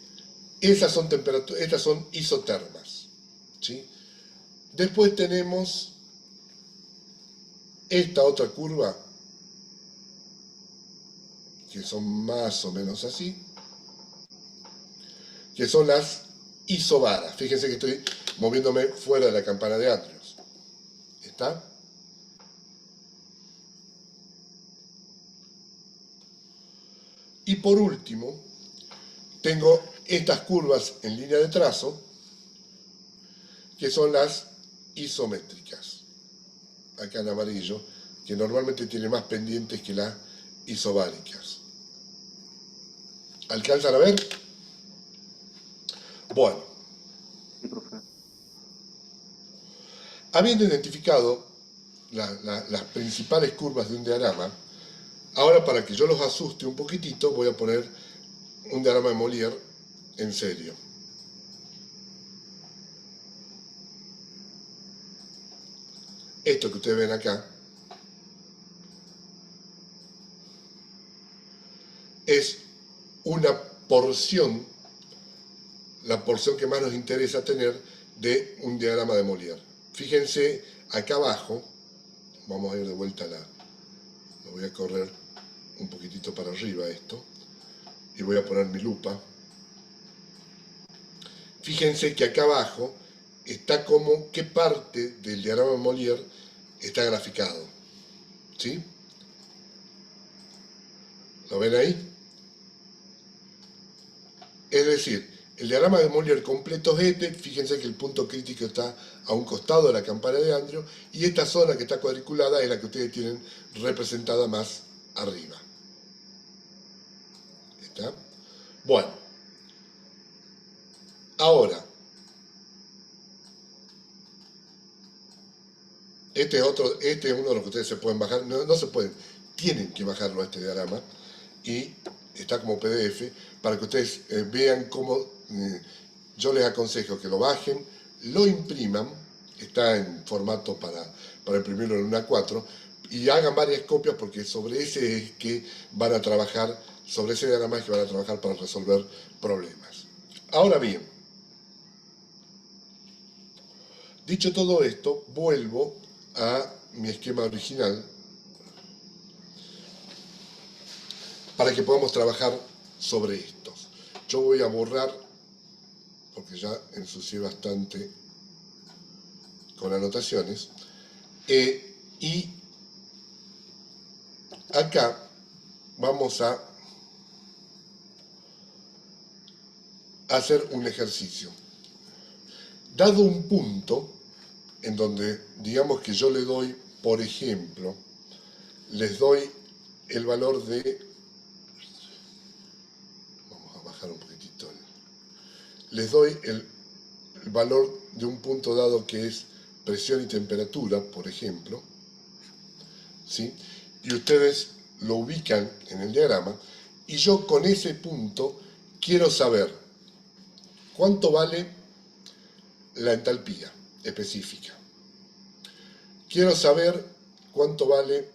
estas son isotermas. ¿Sí? Después tenemos esta otra curva, que son más o menos así, que son las isobaras. Fíjense que estoy moviéndome fuera de la campana de Andrews. ¿Está? Y por último, tengo estas curvas en línea de trazo, que son las isométricas. Acá en amarillo, que normalmente tiene más pendientes que las isobáricas. ¿Alcanzan a ver? Bueno. Sí, profe. Habiendo identificado las principales curvas de un diagrama, ahora para que yo los asuste un poquitito, voy a poner un diagrama de Molière en serio. Esto que ustedes ven acá es una porción, la porción que más nos interesa tener de un diagrama de Molière. Fíjense acá abajo, vamos a ir de vuelta lo voy a correr un poquitito para arriba esto, y voy a poner mi lupa. Fíjense que acá abajo está como qué parte del diagrama de Molière está graficado. ¿Sí? ¿Lo ven ahí? Es decir, el diagrama de Molière completo es este. Fíjense que el punto crítico está a un costado de la campana de Andrew, y esta zona que está cuadriculada es la que ustedes tienen representada más arriba. ¿Está? Bueno. Ahora, este es uno de los que ustedes se pueden bajar, no se pueden, tienen que bajarlo a este diagrama, y está como PDF, para que ustedes vean cómo yo les aconsejo que lo bajen, lo impriman, está en formato para imprimirlo en una A4, y hagan varias copias, porque sobre ese es que van a trabajar, sobre ese diagrama es que van a trabajar para resolver problemas. Ahora bien, dicho todo esto, vuelvo a mi esquema original para que podamos trabajar sobre estos. Yo voy a borrar, porque ya ensucié bastante con anotaciones, y acá vamos a hacer un ejercicio. Dado un punto en donde, digamos que yo le doy, por ejemplo, les doy el valor de, vamos a bajar un poquitito, les doy el valor de un punto dado que es presión y temperatura, por ejemplo, ¿sí? Y ustedes lo ubican en el diagrama, y yo con ese punto quiero saber cuánto vale la entalpía específica. Quiero saber cuánto vale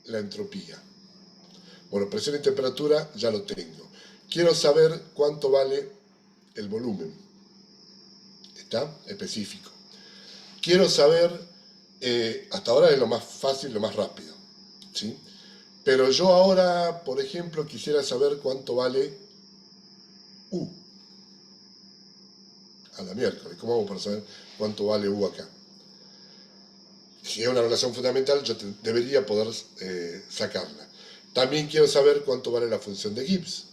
la entropía. Bueno, presión y temperatura ya lo tengo. Quiero saber cuánto vale el volumen. ¿Está? Específico. Quiero saber, hasta ahora es lo más fácil, lo más rápido, ¿sí? Pero yo ahora, por ejemplo, quisiera saber cuánto vale U. A la miércoles, ¿cómo hago para saber cuánto vale U acá? Si es una relación fundamental, yo debería poder sacarla. También quiero saber cuánto vale la función de Gibbs.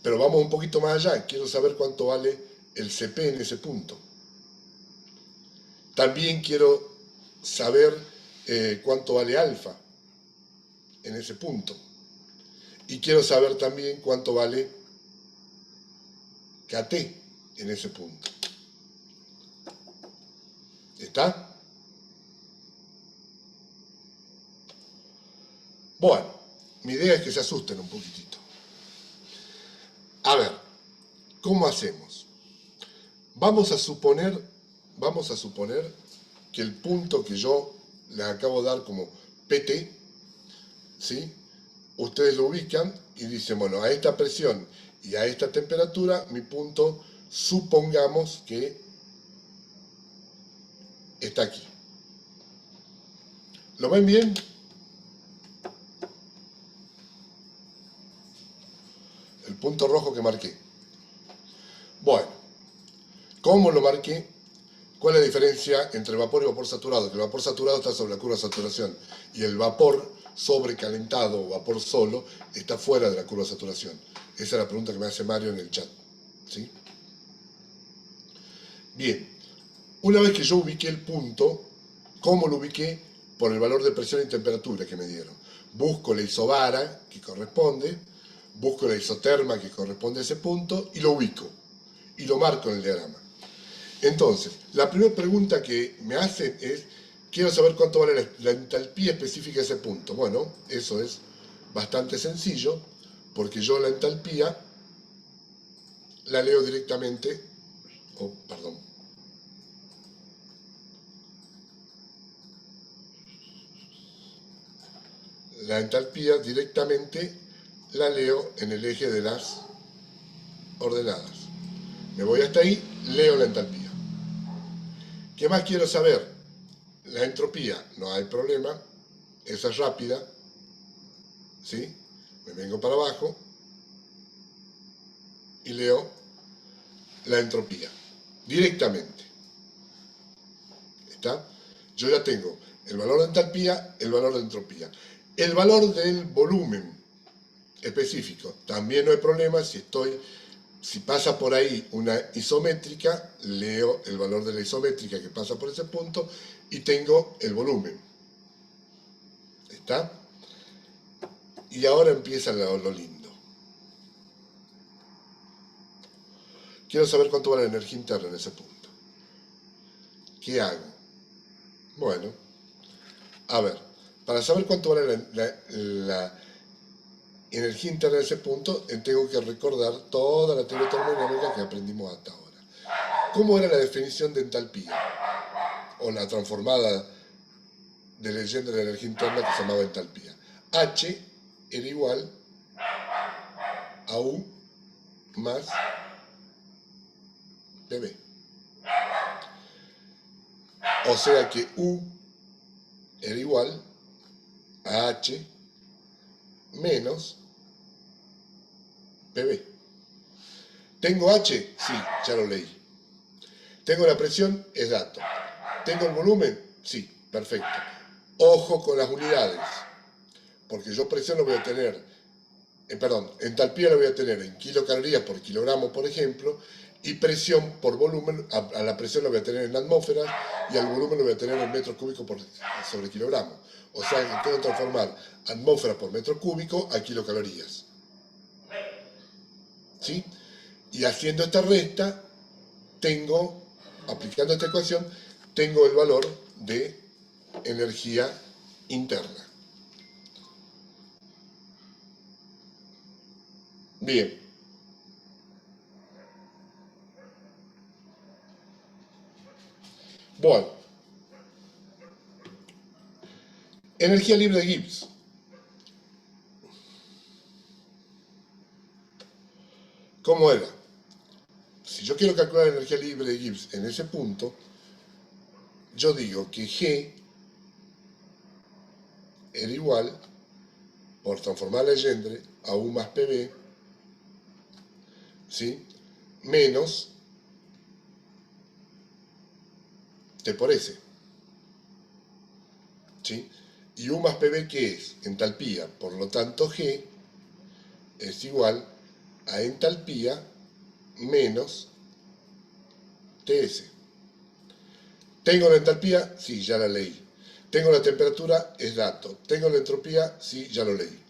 Pero vamos un poquito más allá, quiero saber cuánto vale el CP en ese punto. También quiero saber cuánto vale alfa en ese punto. Y quiero saber también cuánto vale KT en ese punto. ¿Está? Bueno, mi idea es que se asusten un poquitito. A ver, ¿cómo hacemos? Vamos a suponer que el punto que yo les acabo de dar como PT, ¿sí? Ustedes lo ubican y dicen, bueno, a esta presión y a esta temperatura, mi punto, supongamos que está aquí. ¿Lo ven bien? El punto rojo que marqué. Bueno, ¿cómo lo marqué? ¿Cuál es la diferencia entre vapor y vapor saturado? Que el vapor saturado está sobre la curva de saturación y el vapor sobrecalentado o vapor solo está fuera de la curva de saturación. Esa es la pregunta que me hace Mario en el chat, ¿sí? Bien, una vez que yo ubiqué el punto, ¿cómo lo ubiqué? Por el valor de presión y temperatura que me dieron. Busco la isobara que corresponde, busco la isoterma que corresponde a ese punto y lo ubico. Y lo marco en el diagrama. Entonces, la primera pregunta que me hacen es, quiero saber cuánto vale la entalpía específica de ese punto. Bueno, eso es bastante sencillo, porque yo la entalpía la leo directamente, la entalpía directamente la leo en el eje de las ordenadas. Me voy hasta ahí, leo la entalpía. ¿Qué más quiero saber? La entropía, no hay problema, esa es rápida, ¿sí? Me vengo para abajo y leo la entropía, directamente. ¿Está? Yo ya tengo el valor de entalpía, el valor de entropía. El valor del volumen específico, también no hay problema, si pasa por ahí una isométrica, leo el valor de la isométrica que pasa por ese punto y tengo el volumen. ¿Está? Y ahora empieza lo lindo. Quiero saber cuánto vale la energía interna en ese punto. ¿Qué hago? Bueno, a ver, para saber cuánto vale la energía interna en ese punto, tengo que recordar toda la teoría termodinámica que aprendimos hasta ahora. ¿Cómo era la definición de entalpía? O la transformada de leyenda de la energía interna que se llamaba entalpía. H era igual a U más PV. O sea que U era igual a H menos PV. ¿Tengo H? Sí, ya lo leí. ¿Tengo la presión? Es dato. ¿Tengo el volumen? Sí, perfecto. Ojo con las unidades, porque yo presión lo voy a tener, entalpía lo voy a tener en kilocalorías por kilogramo, por ejemplo, y presión por volumen, a la presión lo voy a tener en atmósferas y al volumen lo voy a tener en metros cúbicos sobre kilogramo. O sea que tengo que transformar atmósferas por metro cúbico a kilocalorías. ¿Sí? Y haciendo esta resta, aplicando esta ecuación, tengo el valor de energía interna. Bien. Bueno. Energía libre de Gibbs. ¿Cómo era? Si yo quiero calcular la energía libre de Gibbs en ese punto, yo digo que G era igual, por transformar la Legendre, a U más PV ¿sí? Menos T por S, ¿sí? Y U más PB, ¿qué es? Entalpía. Por lo tanto, G es igual a entalpía menos TS. ¿Tengo la entalpía? Sí, ya la leí. ¿Tengo la temperatura? Es dato. ¿Tengo la entropía? Sí, ya lo leí.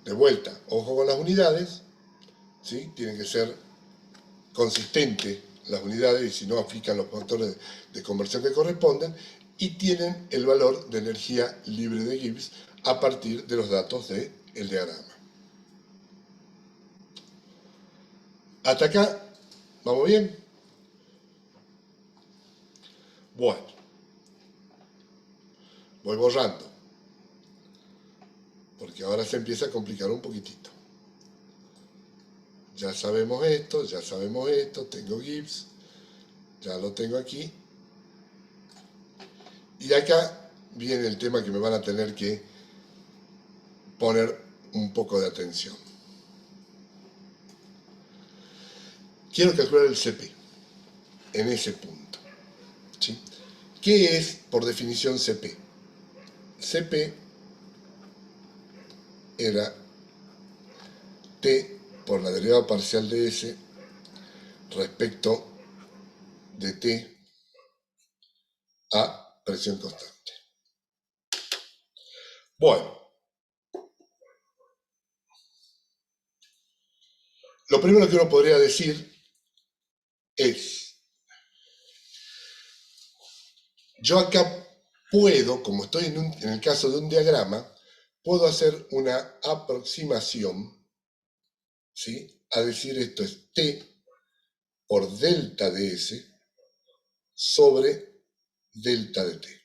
De vuelta, ojo con las unidades, ¿sí? Tienen que ser consistentes las unidades y si no aplican los factores de conversión que corresponden y tienen el valor de energía libre de Gibbs a partir de los datos del diagrama. Hasta acá, ¿vamos bien? Bueno, voy borrando, porque ahora se empieza a complicar un poquitito. Ya sabemos esto, tengo Gibbs, ya lo tengo aquí. Y acá viene el tema que me van a tener que poner un poco de atención. Quiero calcular el CP en ese punto, ¿sí? ¿Qué es, por definición, CP? CP era T por la derivada parcial de S respecto de T a presión constante. Bueno, lo primero que uno podría decir es, yo acá puedo, como estoy en el caso de un diagrama, puedo hacer una aproximación, ¿sí? A decir esto es T por delta de S sobre delta de T.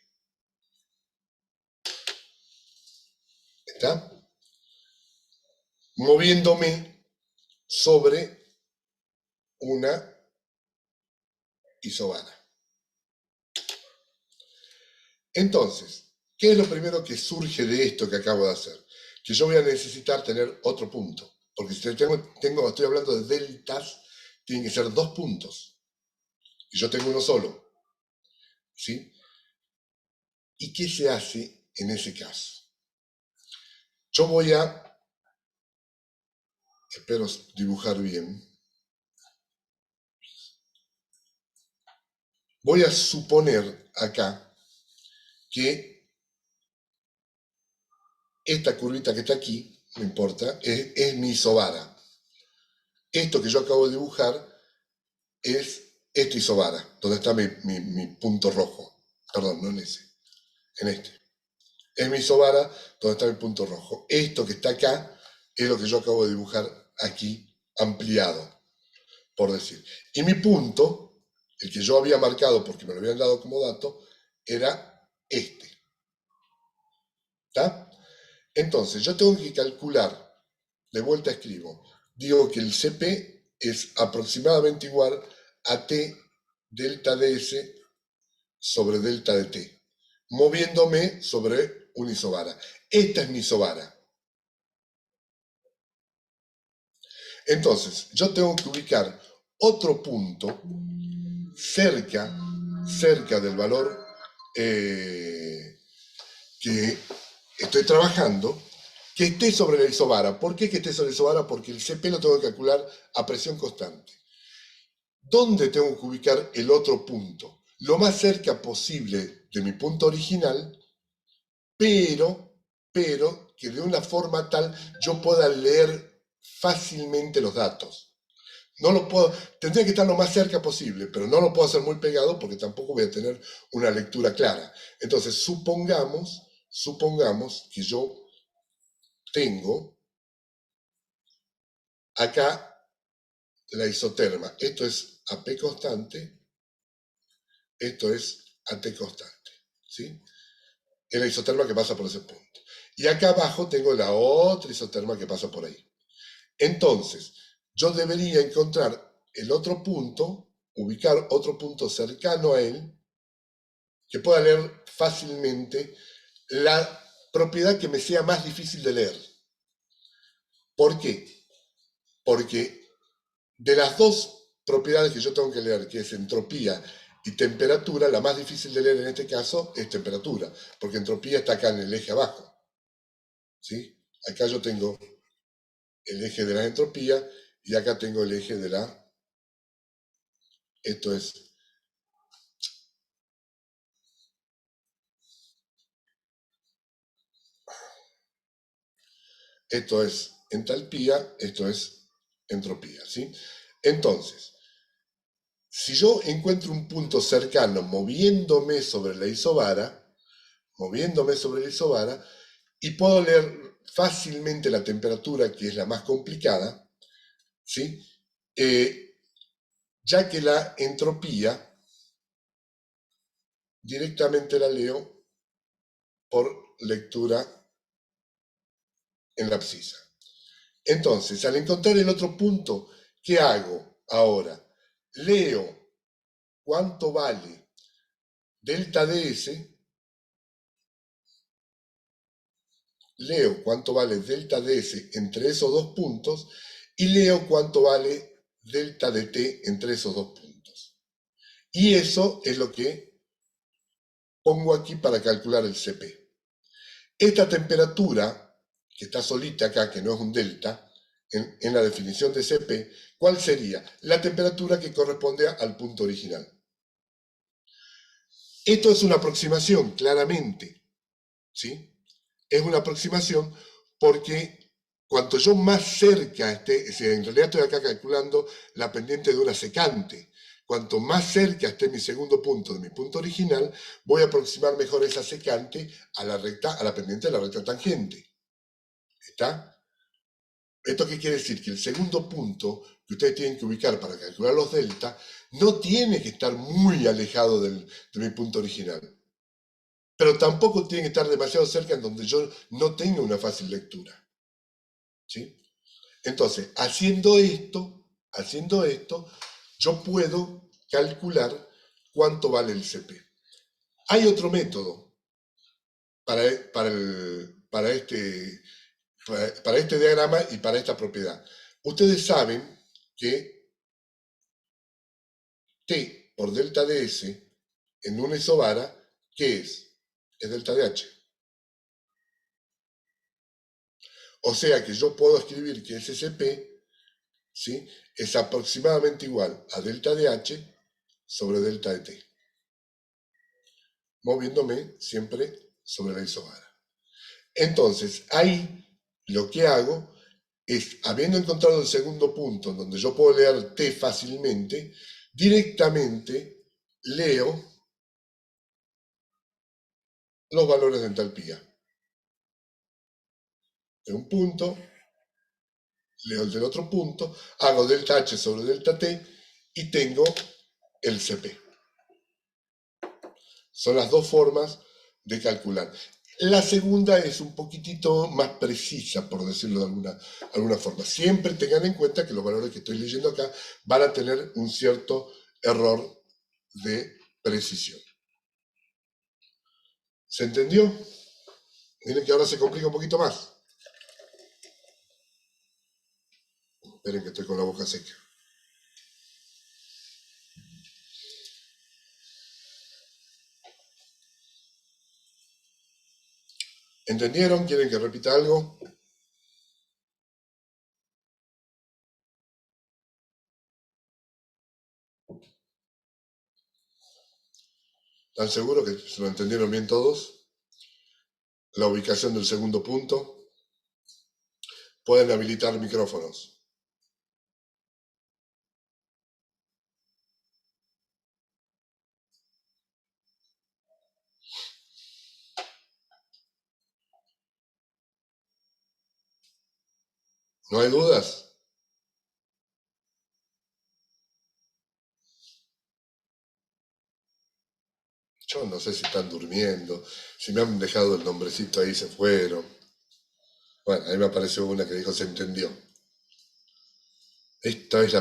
¿Está? Moviéndome sobre una isobara. Entonces, ¿qué es lo primero que surge de esto que acabo de hacer? Que yo voy a necesitar tener otro punto. Porque si estoy hablando de deltas, tienen que ser dos puntos. Y yo tengo uno solo. ¿Sí? ¿Y qué se hace en ese caso? Yo voy a, espero dibujar bien, voy a suponer acá que esta curvita que está aquí, no importa, es mi isobara. Esto que yo acabo de dibujar es esta isobara, donde está mi punto rojo. Perdón, no en ese, en este. Es mi isobara, donde está mi punto rojo. Esto que está acá es lo que yo acabo de dibujar aquí, ampliado, por decir. Y mi punto, el que yo había marcado porque me lo habían dado como dato, era este. ¿Está? Entonces, yo tengo que calcular, de vuelta escribo, digo que el CP es aproximadamente igual a T delta de S sobre delta de T, moviéndome sobre una isobara. Esta es mi isobara. Entonces, yo tengo que ubicar otro punto cerca del valor que estoy trabajando, que esté sobre la isobara. ¿Por qué que esté sobre la isobara? Porque el CP lo tengo que calcular a presión constante. ¿Dónde tengo que ubicar el otro punto? Lo más cerca posible de mi punto original, pero que de una forma tal yo pueda leer fácilmente los datos. No lo puedo, tendría que estar lo más cerca posible, pero no lo puedo hacer muy pegado porque tampoco voy a tener una lectura clara. Entonces, supongamos que yo tengo acá la isoterma. Esto es AP constante, esto es AT constante, ¿sí? Es la isoterma que pasa por ese punto. Y acá abajo tengo la otra isoterma que pasa por ahí. Entonces, yo debería encontrar el otro punto, ubicar otro punto cercano a él, que pueda leer fácilmente la propiedad que me sea más difícil de leer. ¿Por qué? Porque De las dos propiedades que yo tengo que leer, que es entropía y temperatura, la más difícil de leer en este caso es temperatura, porque entropía está acá en el eje abajo. ¿Sí? Acá yo tengo el eje de la entropía y acá tengo el eje de la... Esto es... Esto es entalpía, esto es entropía, ¿sí? Entonces, si yo encuentro un punto cercano moviéndome sobre la isobara, y puedo leer fácilmente la temperatura, que es la más complicada, ¿sí? Ya que la entropía directamente la leo por lectura en la abscisa. Entonces, al encontrar el otro punto, ¿qué hago ahora? Leo cuánto vale delta ds, leo cuánto vale delta ds entre esos dos puntos y leo cuánto vale delta dt entre esos dos puntos. Y eso es lo que pongo aquí para calcular el CP. Esta temperatura, que está solita acá, que no es un delta, en la definición de CP, ¿cuál sería? La temperatura que corresponde al punto original. Esto es una aproximación, claramente, ¿sí? Es una aproximación porque cuanto yo más cerca esté, en realidad estoy acá calculando la pendiente de una secante, cuanto más cerca esté mi segundo punto de mi punto original, voy a aproximar mejor esa secante a la pendiente de la recta tangente. ¿Está? ¿Esto qué quiere decir? Que el segundo punto que ustedes tienen que ubicar para calcular los delta no tiene que estar muy alejado de mi punto original. Pero tampoco tiene que estar demasiado cerca en donde yo no tenga una fácil lectura. ¿Sí? Entonces, haciendo esto, yo puedo calcular cuánto vale el CP. Hay otro método para este diagrama y para esta propiedad. Ustedes saben que T por delta ds en una isobara, ¿qué es? Es delta dH. O sea que yo puedo escribir que ese CP, ¿sí?, es aproximadamente igual a delta dH sobre delta de T, moviéndome siempre sobre la isobara. Entonces, ahí lo que hago es, habiendo encontrado el segundo punto en donde yo puedo leer T fácilmente, directamente leo los valores de entalpía. De un punto, leo el del otro punto, hago delta H sobre delta T y tengo el CP. Son las dos formas de calcular. La segunda es un poquitito más precisa, por decirlo de alguna forma. Siempre tengan en cuenta que los valores que estoy leyendo acá van a tener un cierto error de precisión. ¿Se entendió? Miren que ahora se complica un poquito más. Esperen que estoy con la boca seca. ¿Entendieron? ¿Quieren que repita algo? ¿Están seguros que se lo entendieron bien todos? La ubicación del segundo punto. Pueden habilitar micrófonos. ¿No hay dudas? Yo no sé si están durmiendo, si me han dejado el nombrecito ahí y se fueron. Bueno, ahí me apareció una que dijo se entendió. Esta es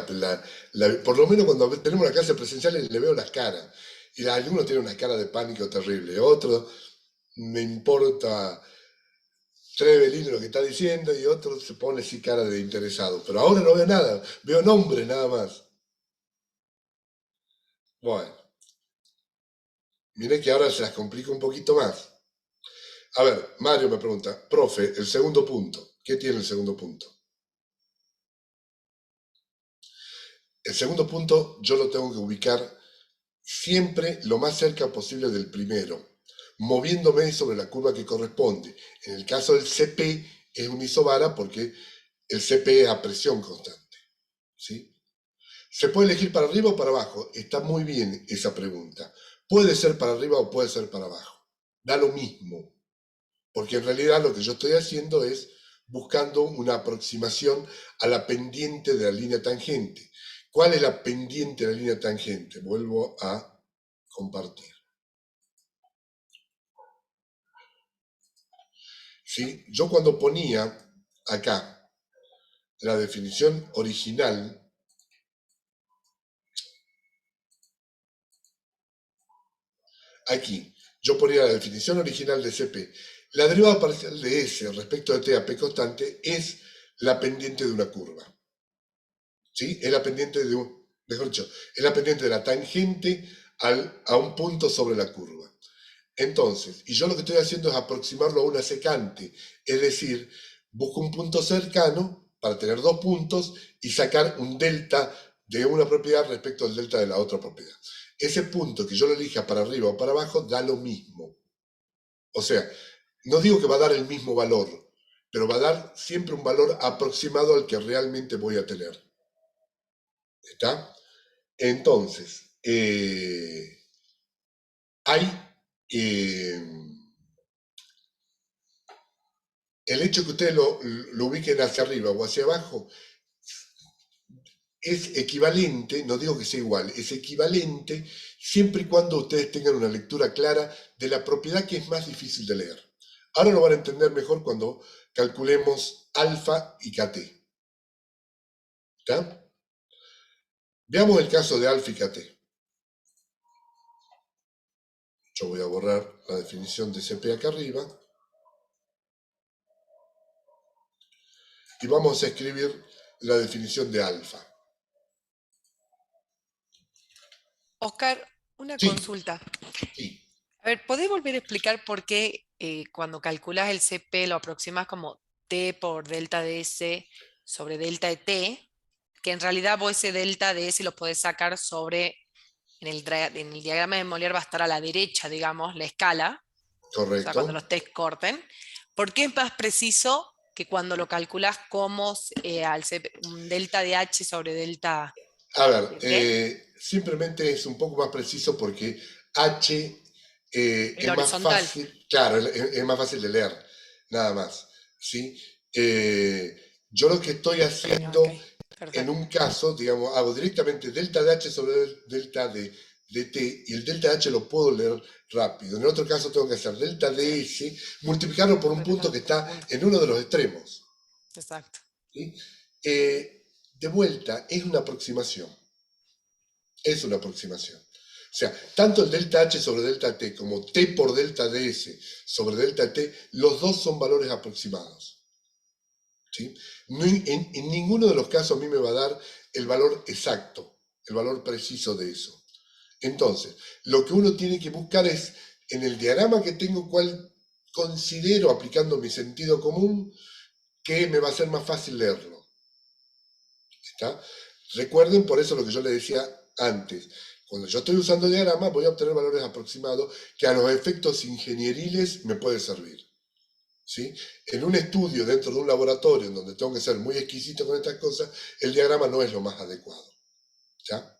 por lo menos cuando tenemos una clase presencial le veo las caras. Y algunos tienen una cara de pánico terrible, otros me importa Trevelino lo que está diciendo y otro se pone así cara de interesado. Pero ahora no veo nada, veo nombres nada más. Bueno, miren que ahora se las complico un poquito más. A ver, Mario me pregunta, profe, el segundo punto, ¿qué tiene el segundo punto? El segundo punto yo lo tengo que ubicar siempre lo más cerca posible del primero, moviéndome sobre la curva que corresponde. En el caso del CP es un isobara porque el CP es a presión constante. ¿Sí? ¿Se puede elegir para arriba o para abajo? Está muy bien esa pregunta. Puede ser para arriba o puede ser para abajo. Da lo mismo. Porque en realidad lo que yo estoy haciendo es buscando una aproximación a la pendiente de la línea tangente. ¿Cuál es la pendiente de la línea tangente? Vuelvo a compartir. ¿Sí? Yo cuando ponía acá la definición original, aquí, yo ponía la definición original de CP. La derivada parcial de S respecto de T a P constante es la pendiente de una curva. ¿Sí? Es la pendiente de un, mejor dicho, es la pendiente de la tangente a un punto sobre la curva. Entonces, y yo lo que estoy haciendo es aproximarlo a una secante, es decir, busco un punto cercano para tener dos puntos y sacar un delta de una propiedad respecto al delta de la otra propiedad. Ese punto que yo lo elija para arriba o para abajo da lo mismo. O sea, no digo que va a dar el mismo valor, pero va a dar siempre un valor aproximado al que realmente voy a tener. ¿Está? Entonces, hay el hecho que ustedes lo ubiquen hacia arriba o hacia abajo es equivalente, no digo que sea igual, es equivalente siempre y cuando ustedes tengan una lectura clara de la propiedad que es más difícil de leer. Ahora lo van a entender mejor cuando calculemos alfa y kt. ¿Está? Veamos el caso de alfa y kt. Yo voy a borrar la definición de CP acá arriba. Y vamos a escribir la definición de alfa. Oscar, una Sí, consulta. sí. A ver, ¿podés volver a explicar por qué cuando calculas el CP lo aproximas como T por delta de S sobre delta de T, que en realidad vos ese delta de S lo podés sacar sobre, en el diagrama de Molière va a estar a la derecha, digamos, la escala, o sea, cuando Correcto. los T corten? ¿Por qué es más preciso que cuando lo calculas como un delta de H sobre delta A ver, de T? simplemente es un poco más preciso porque H El es más horizontal. fácil, claro, es más fácil de leer, nada más. ¿Sí? Yo lo que estoy Ok, haciendo en perfecto. un caso, digamos, hago directamente delta de H sobre delta de T y el delta de H lo puedo leer rápido. En otro caso tengo que hacer delta de S, multiplicarlo por un punto que está en uno de los extremos. Exacto. ¿Sí? De vuelta, es una aproximación. Es una aproximación. O sea, tanto el delta H sobre delta T como T por delta DS sobre delta T, los dos son valores aproximados. ¿Sí? No, en ninguno de los casos a mí me va a dar el valor exacto, el valor preciso de eso. Entonces, lo que uno tiene que buscar es, en el diagrama que tengo, cuál considero, aplicando mi sentido común, que me va a ser más fácil leerlo. ¿Está? Recuerden por eso lo que yo les decía antes. Cuando yo estoy usando el diagrama voy a obtener valores aproximados que a los efectos ingenieriles me puede servir. ¿Sí? En un estudio dentro de un laboratorio en donde tengo que ser muy exquisito con estas cosas, el diagrama no es lo más adecuado. ¿Ya?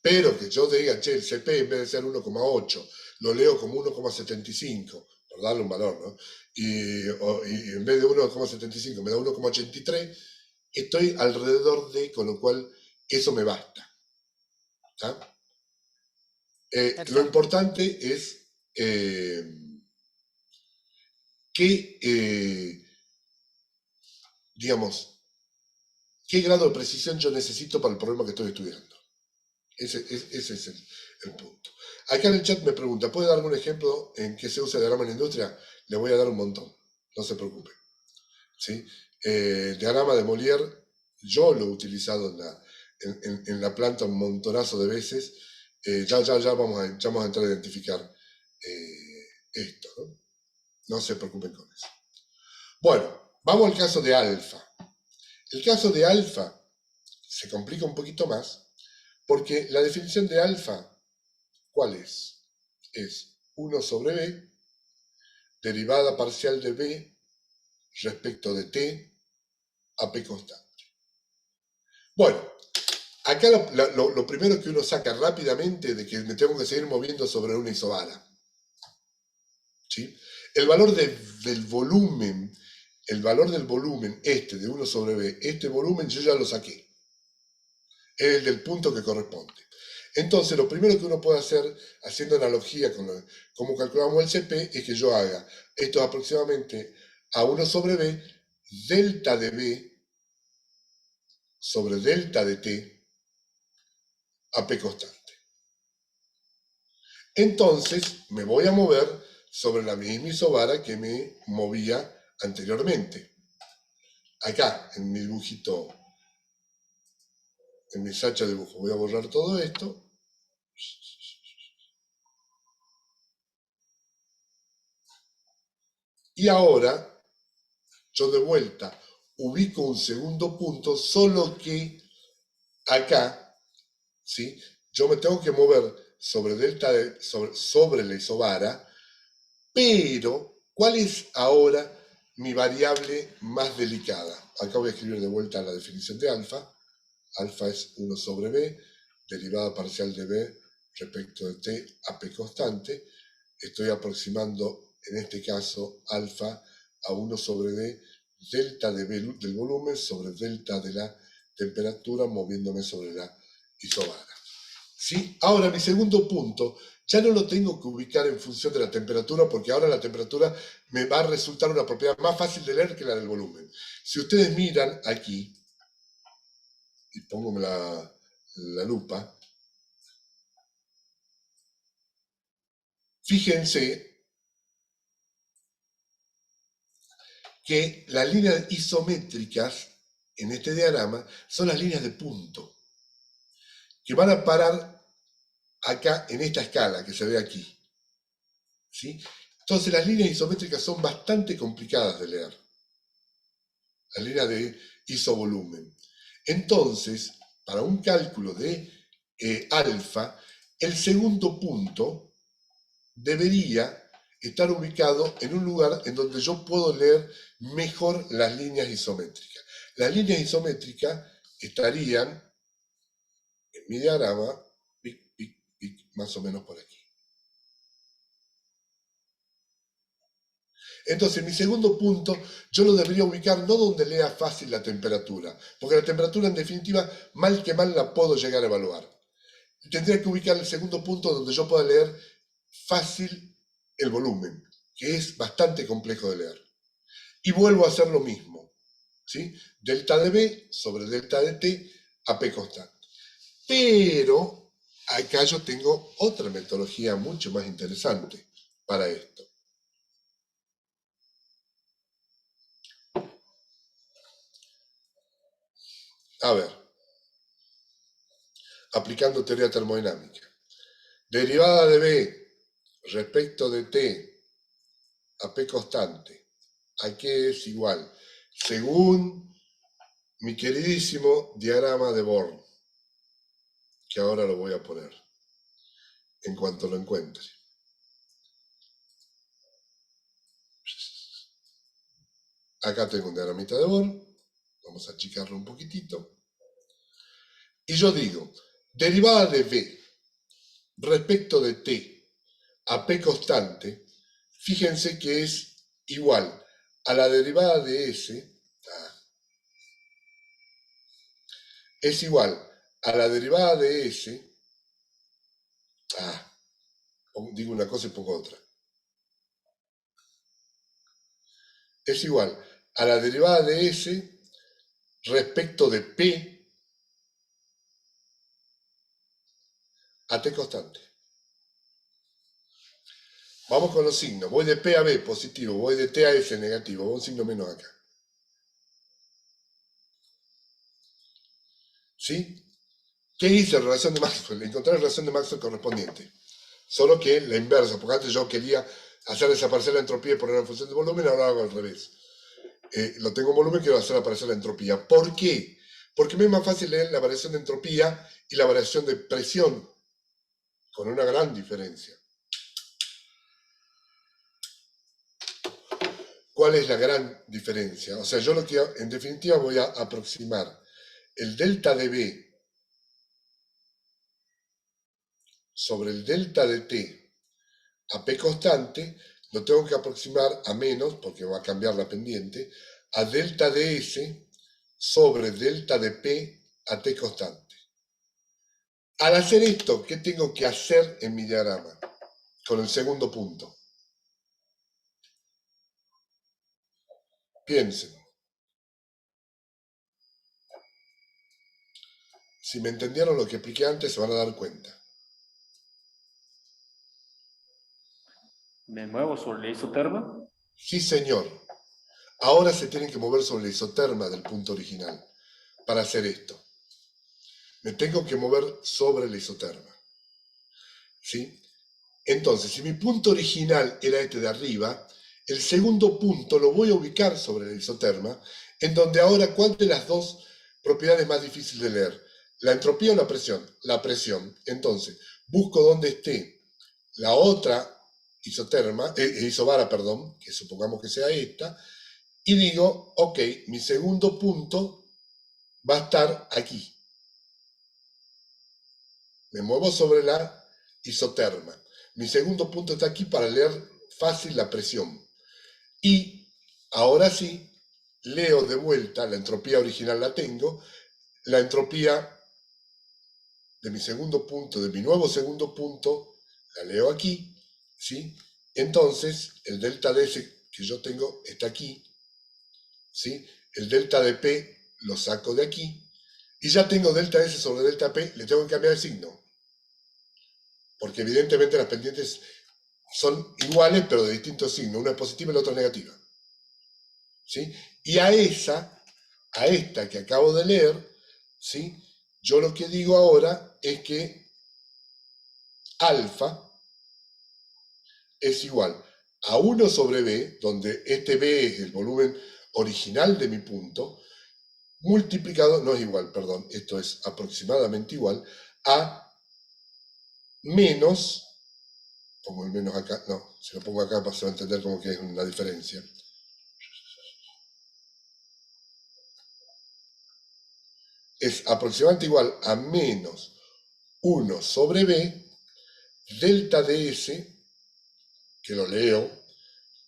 Pero que yo diga, che, el CP en vez de ser 1,8, lo leo como 1,75, por darle un valor, ¿no? Y en vez de 1,75 me da 1,83, estoy alrededor de, con lo cual eso me basta. ¿Tá? Lo Perfecto. importante es qué, digamos, qué grado de precisión yo necesito para el problema que estoy estudiando. Ese es el punto. Acá en el chat me pregunta, ¿puede darme un ejemplo en qué se usa el diagrama en la industria? Le voy a dar un montón, no se preocupe. ¿sí? Diagrama de Molière, yo lo he utilizado en la planta un montonazo de veces. Ya vamos a entrar a identificar esto, ¿no? No se preocupen con eso. Bueno, vamos al caso de alfa. El caso de alfa se complica un poquito más porque la definición de alfa, ¿cuál es? Es 1 sobre b, derivada parcial de b respecto de t a p constante. Bueno, acá lo primero que uno saca rápidamente de que me tengo que seguir moviendo sobre una isobara. ¿Sí? El valor del volumen, de 1 sobre b, este volumen yo ya lo saqué. Es el del punto que corresponde. Entonces, lo primero que uno puede hacer, haciendo analogía con cómo calculamos el CP, es que yo haga esto aproximadamente a 1 sobre b, delta de b sobre delta de t a p constante. Entonces, me voy a mover sobre la misma isobara que me movía anteriormente. Acá, en mi dibujito, en mi sacha de dibujo, voy a borrar todo esto. Y ahora, yo de vuelta ubico un segundo punto, solo que acá, ¿sí? Yo me tengo que mover sobre sobre la isobara, pero ¿cuál es ahora mi variable más delicada? Acá voy a escribir de vuelta la definición de alfa. Alfa es 1 sobre b, derivada parcial de b respecto de t a p constante. Estoy aproximando, en este caso, alfa a 1 sobre d, delta de b del volumen sobre delta de la temperatura, moviéndome sobre la isobara. ¿Sí? Ahora, mi segundo punto, ya no lo tengo que ubicar en función de la temperatura, porque ahora la temperatura me va a resultar una propiedad más fácil de leer que la del volumen. Si ustedes miran aquí, y pongo la lupa, fíjense que las líneas isométricas en este diagrama son las líneas de punto, que van a parar acá en esta escala que se ve aquí. ¿Sí? Entonces las líneas isométricas son bastante complicadas de leer. Las líneas de isovolumen. Entonces, para un cálculo de alfa, el segundo punto debería estar ubicado en un lugar en donde yo puedo leer mejor las líneas isométricas. Las líneas isométricas estarían en mi diagrama, más o menos por aquí. Entonces, mi segundo punto, yo lo debería ubicar no donde lea fácil la temperatura, porque la temperatura, en definitiva, mal que mal la puedo llegar a evaluar. Tendría que ubicar el segundo punto donde yo pueda leer fácil el volumen, que es bastante complejo de leer. Y vuelvo a hacer lo mismo, ¿sí? Delta de B sobre delta de T a P constante. Pero acá yo tengo otra metodología mucho más interesante para esto. A ver, aplicando teoría termodinámica. Derivada de B respecto de T a P constante, ¿a qué es igual? Según mi queridísimo diagrama de Born, que ahora lo voy a poner en cuanto lo encuentre. Acá tengo un diagramita de Born, vamos a achicarlo un poquitito. Y yo digo, derivada de B respecto de T a P constante, fíjense que es igual a la derivada de S, es igual a la derivada de S, digo una cosa y pongo otra, es igual a la derivada de S respecto de P a T constante. Vamos con los signos. Voy de P a B positivo, voy de T a S negativo, voy un signo menos acá. ¿Sí? ¿Qué hice en relación de Maxwell? Encontré la relación de Maxwell correspondiente. Solo que la inversa, porque antes yo quería hacer desaparecer la entropía y ponerla en función de volumen, ahora hago al revés. Lo tengo en volumen, quiero hacer aparecer la entropía. ¿Por qué? Porque me es más fácil leer la variación de entropía y la variación de presión, con una gran diferencia. ¿Cuál es la gran diferencia? O sea, yo lo que en definitiva voy a aproximar el delta de B sobre el delta de T a P constante, lo tengo que aproximar a menos, porque va a cambiar la pendiente, a delta de S sobre delta de P a T constante. Al hacer esto, ¿qué tengo que hacer en mi diagrama? Con el segundo punto. Piensen. Si me entendieron lo que expliqué antes, se van a dar cuenta. ¿Me muevo sobre la isoterma? Sí, señor. Ahora se tienen que mover sobre la isoterma del punto original para hacer esto. Me tengo que mover sobre la isoterma. ¿Sí? Entonces, si mi punto original era este de arriba, el segundo punto lo voy a ubicar sobre la isoterma, en donde ahora, ¿cuál de las dos propiedades es más difícil de leer? ¿La entropía o la presión? La presión. Entonces, busco donde esté la otra isoterma, isobara, perdón, que supongamos que sea esta, y digo, ok, mi segundo punto va a estar aquí. Me muevo sobre la isoterma. Mi segundo punto está aquí para leer fácil la presión. Y ahora sí, leo de vuelta, la entropía original la tengo, la entropía de mi segundo punto, de mi nuevo segundo punto, la leo aquí, ¿sí? Entonces, el delta de S que yo tengo está aquí, ¿sí? El delta de P lo saco de aquí, y ya tengo delta S sobre delta P, le tengo que cambiar el signo, porque evidentemente las pendientes son iguales, pero de distintos signos, una es positiva y la otra es negativa, ¿sí? Y a esta que acabo de leer, ¿sí? Yo lo que digo ahora es que alfa es igual a 1 sobre B, donde este B es el volumen original de mi punto, multiplicado, no es igual, perdón, esto es aproximadamente igual, a menos, pongo el menos acá, no, si lo pongo acá se va a entender como que es una diferencia. Es aproximadamente igual a menos 1 sobre B, delta de S, que lo leo,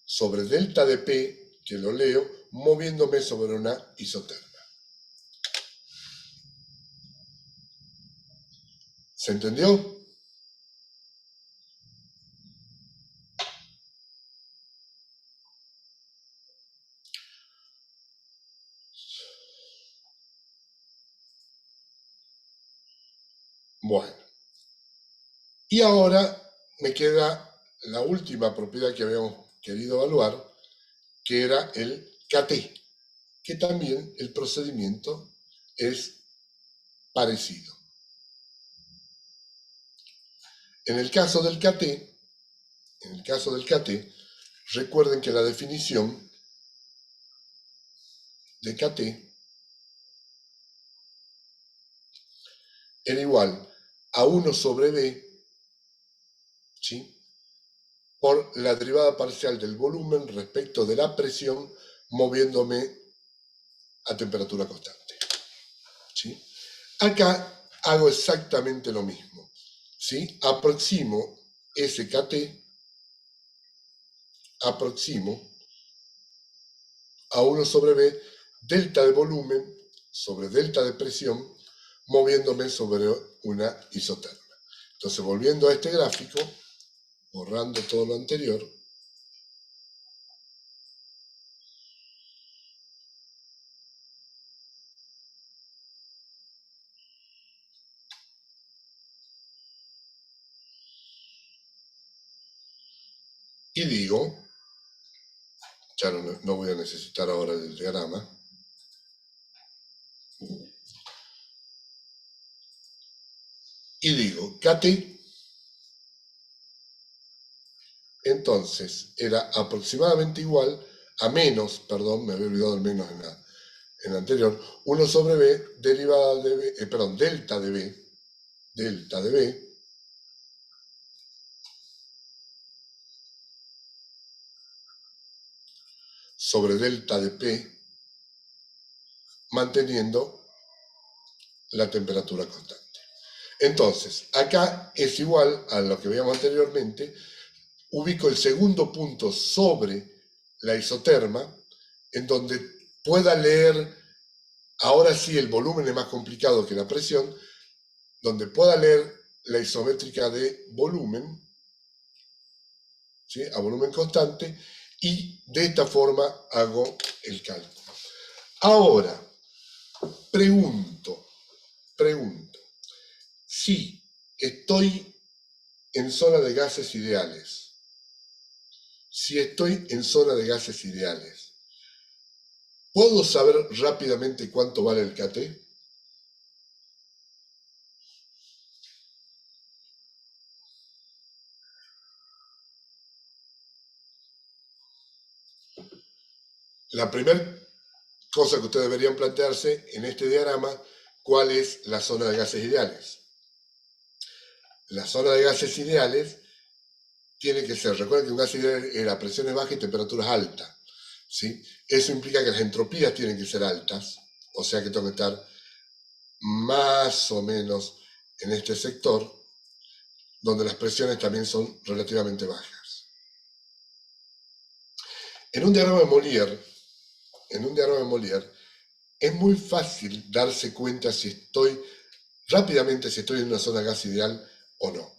sobre delta de P, que lo leo, moviéndome sobre una isoterma. ¿Se entendió? Bueno. Y ahora me queda la última propiedad que habíamos querido evaluar, que era el KT, que también el procedimiento es parecido. En el caso del KT, recuerden que la definición de KT era igual a 1 sobre B, ¿sí?, por la derivada parcial del volumen respecto de la presión moviéndome a temperatura constante, ¿sí? Acá hago exactamente lo mismo, ¿sí? Aproximo SKT, aproximo a 1 sobre B, delta de volumen sobre delta de presión, moviéndome sobre una isoterma. Entonces, volviendo a este gráfico, borrando todo lo anterior, y digo, ya no voy a necesitar ahora el diagrama, y digo KT, entonces era aproximadamente igual a menos, perdón, me había olvidado el menos en la anterior, 1 sobre B derivada de B, delta de B, sobre delta de P, manteniendo la temperatura constante. Entonces, acá es igual a lo que veíamos anteriormente, ubico el segundo punto sobre la isoterma, en donde pueda leer, ahora sí el volumen es más complicado que la presión, donde pueda leer la isométrica de volumen, ¿sí?, a volumen constante, y de esta forma hago el cálculo. Ahora, pregunto, si estoy en zona de gases ideales, ¿puedo saber rápidamente cuánto vale el KT? La primera cosa que ustedes deberían plantearse en este diagrama, ¿cuál es la zona de gases ideales? La zona de gases ideales tiene que ser, recuerden que un gas ideal era presiones bajas y temperaturas altas, ¿sí? Eso implica que las entropías tienen que ser altas, o sea que tengo que estar más o menos en este sector, donde las presiones también son relativamente bajas. En un diagrama de Molière, es muy fácil darse cuenta rápidamente si estoy en una zona de gas ideal o no.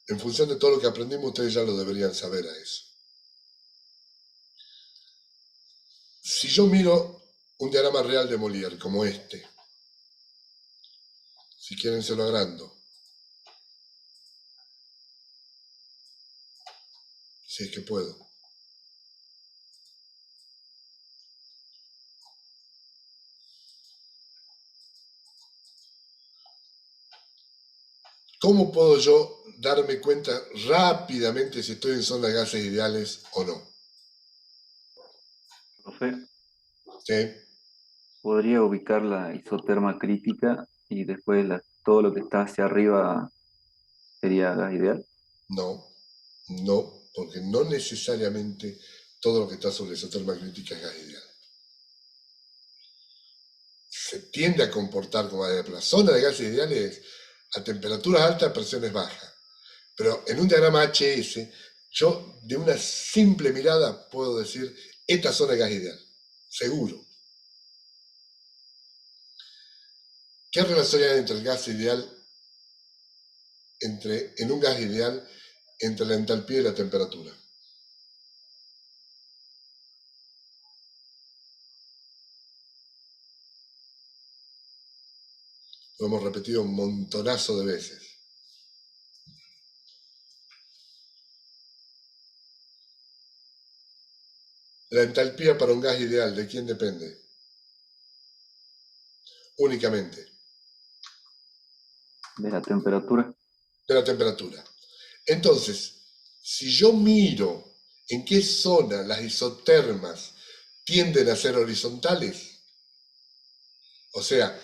En función de todo lo que aprendimos, ustedes ya lo deberían saber a eso. Si yo miro un diagrama real de Molière, como este, si quieren se lo agrando, si es que puedo. ¿Cómo puedo yo darme cuenta rápidamente si estoy en zona de gases ideales o no? Profe, ¿Sí? ¿podría ubicar la isoterma crítica y después todo lo que está hacia arriba sería gas ideal? No, porque no necesariamente todo lo que está sobre la isoterma crítica es gas ideal. Se tiende a comportar como gas ideal, pero la zona de gases ideales es a temperaturas altas, presiones bajas. Pero en un diagrama HS, yo de una simple mirada puedo decir, esta zona es gas ideal, seguro. ¿Qué relación hay entre el gas ideal, en un gas ideal, entre la entalpía y la temperatura? Lo hemos repetido un montonazo de veces. La entalpía para un gas ideal, ¿de quién depende? Únicamente De la temperatura. de la temperatura. Entonces, si yo miro en qué zona las isotermas tienden a ser horizontales, o sea,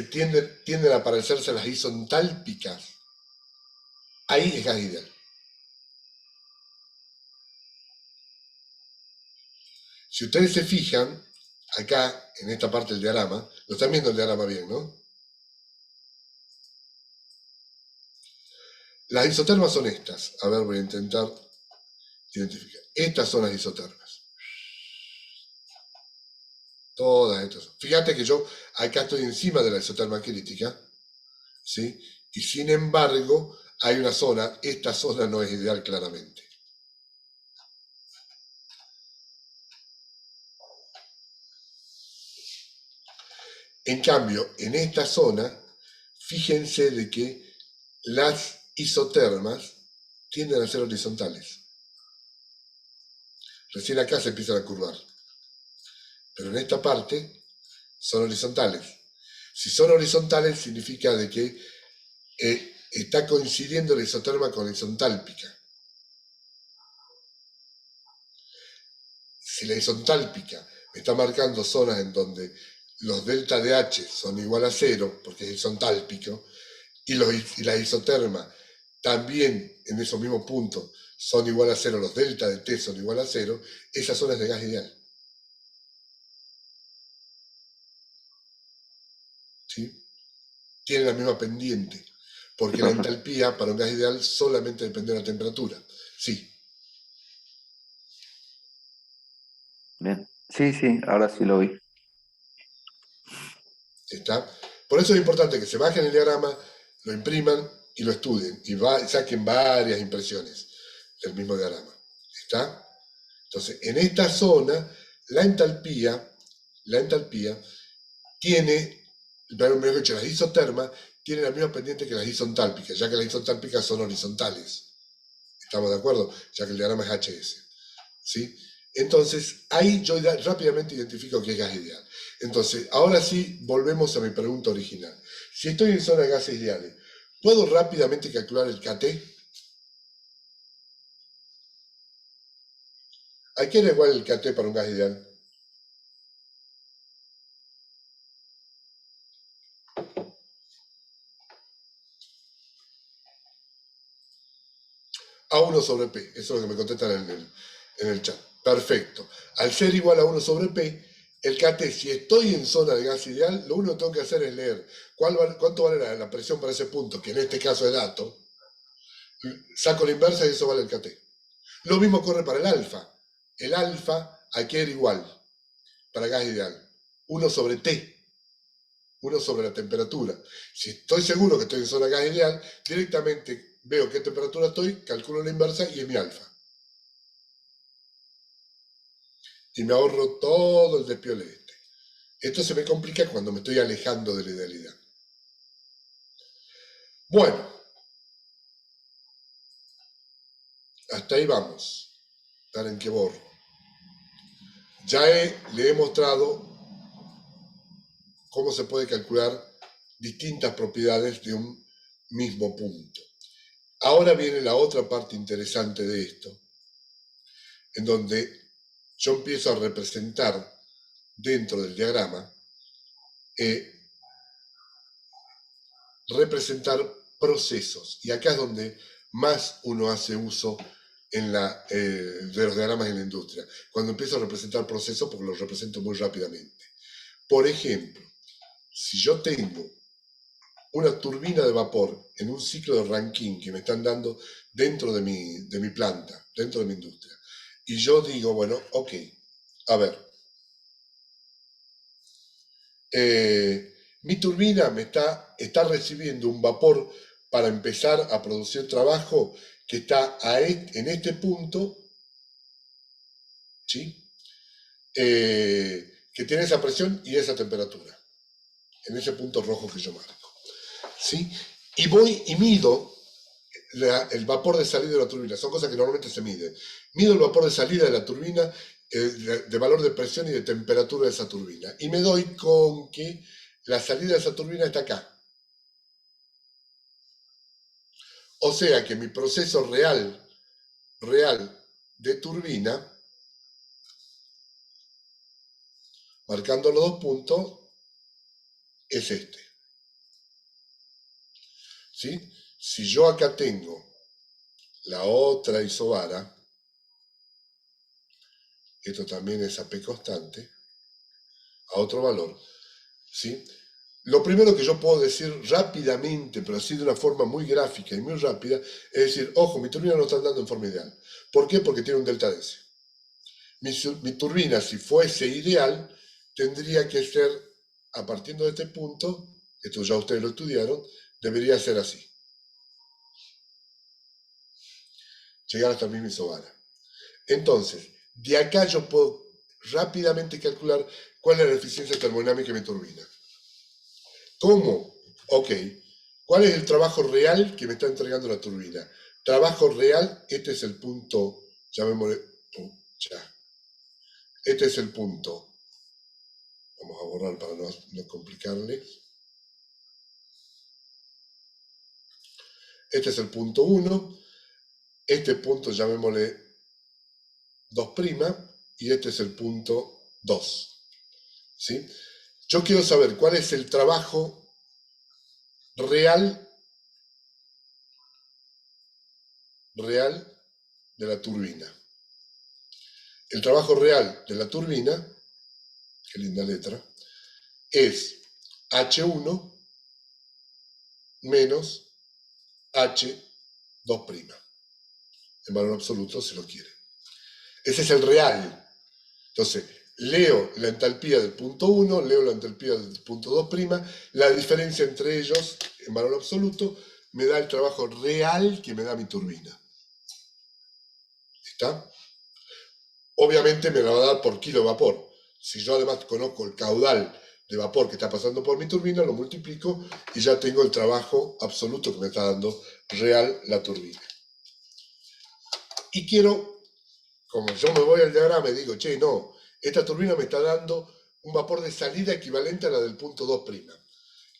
tienden a parecerse a las isontálpicas, ahí es gas ideal. Si ustedes se fijan, acá, en esta parte del diagrama, lo están viendo el diagrama bien, ¿no? Las isotermas son estas. A ver, voy a intentar identificar. Estas son las isotermas. Todas estas. Fíjate que yo acá estoy encima de la isoterma crítica, ¿sí? Y sin embargo, hay una zona, esta zona no es ideal claramente. En cambio, en esta zona, fíjense de que las isotermas tienden a ser horizontales. Recién acá se empiezan a curvar. Pero en esta parte son horizontales. Si son horizontales, significa de que está coincidiendo la isoterma con la isontálpica. Si la isontálpica me está marcando zonas en donde los delta de H son igual a 0, porque es isontálpico, y la isoterma también en esos mismos puntos son igual a 0, los delta de T son igual a 0, esa zona es de gas ideal. ¿Sí? Tiene la misma pendiente, porque la entalpía para un gas ideal solamente depende de la temperatura. Sí. Bien. Sí, sí, ahora sí lo vi. ¿Está? Por eso es importante que se bajen el diagrama, lo impriman y lo estudien y saquen varias impresiones del mismo diagrama. ¿Está? Entonces, en esta zona, la entalpía tiene, mejor dicho, las isotermas tienen la misma pendiente que las isontálpicas, ya que las isontálpicas son horizontales. ¿Estamos de acuerdo? Ya que el diagrama es HS. ¿Sí? Entonces, ahí yo rápidamente identifico que es gas ideal. Entonces, ahora sí, volvemos a mi pregunta original. Si estoy en zona de gases ideales, ¿puedo rápidamente calcular el KT? ¿A qué era igual el KT para un gas ideal? A1 sobre P. Eso es lo que me contestan en el chat. Perfecto. Al ser igual a 1 sobre P, el KT, si estoy en zona de gas ideal, lo único que tengo que hacer es leer cuánto vale la presión para ese punto, que en este caso es dato, saco la inversa y eso vale el KT. Lo mismo corre para el alfa. El alfa aquí era igual para gas ideal. 1 sobre T. 1 sobre la temperatura. Si estoy seguro que estoy en zona gas ideal, directamente veo qué temperatura estoy, calculo la inversa y es mi alfa. Y me ahorro todo el despiole este. Esto se me complica cuando me estoy alejando de la idealidad. Bueno, hasta ahí vamos. ¿En qué borro? Ya le he mostrado cómo se puede calcular distintas propiedades de un mismo punto. Ahora viene la otra parte interesante de esto, en donde yo empiezo a representar dentro del diagrama, representar procesos. Y acá es donde más uno hace uso de los diagramas en la industria. Cuando empiezo a representar procesos, porque los represento muy rápidamente. Por ejemplo, si yo tengo una turbina de vapor en un ciclo de Rankine que me están dando dentro de mi planta, dentro de mi industria, y yo digo, bueno, ok, a ver, mi turbina está recibiendo un vapor para empezar a producir trabajo que está en este punto, ¿sí? Que tiene esa presión y esa temperatura, en ese punto rojo que yo marco, ¿sí? Y voy y mido el vapor de salida de la turbina. Son cosas que normalmente se miden. Mido el vapor de salida de la turbina, de valor de presión y de temperatura de esa turbina. Y me doy con que la salida de esa turbina está acá. O sea que mi proceso real de turbina, marcando los dos puntos, es este. ¿Sí? Si yo acá tengo la otra isobara, esto también es AP constante, a otro valor, ¿sí? Lo primero que yo puedo decir rápidamente, pero así de una forma muy gráfica y muy rápida, es decir, ojo, mi turbina no está andando en forma ideal. ¿Por qué? Porque tiene un delta de S. Mi turbina, si fuese ideal, tendría que ser, a partir de este punto, esto ya ustedes lo estudiaron, debería ser así. Llegar hasta el mismo isobara. Entonces, de acá yo puedo rápidamente calcular cuál es la eficiencia termodinámica de mi turbina. ¿Cómo? Ok. ¿Cuál es el trabajo real que me está entregando la turbina? Trabajo real, este es el punto, llamémosle, ya. Este es el punto. Vamos a borrar para no complicarle. Este es el punto 1, este punto llamémosle 2', y este es el punto 2. ¿Sí? Yo quiero saber cuál es el trabajo real de la turbina. El trabajo real de la turbina, qué linda letra, es H1 menos H2', en valor absoluto si lo quiere. Ese es el real. Entonces, leo la entalpía del punto 1, leo la entalpía del punto 2', la diferencia entre ellos, en valor absoluto, me da el trabajo real que me da mi turbina. ¿Está? Obviamente me la va a dar por kilo de vapor. Si yo además conozco el caudal de vapor que está pasando por mi turbina, lo multiplico y ya tengo el trabajo absoluto que me está dando real la turbina. Y quiero, como yo me voy al diagrama y digo, che, no, esta turbina me está dando un vapor de salida equivalente a la del punto 2'.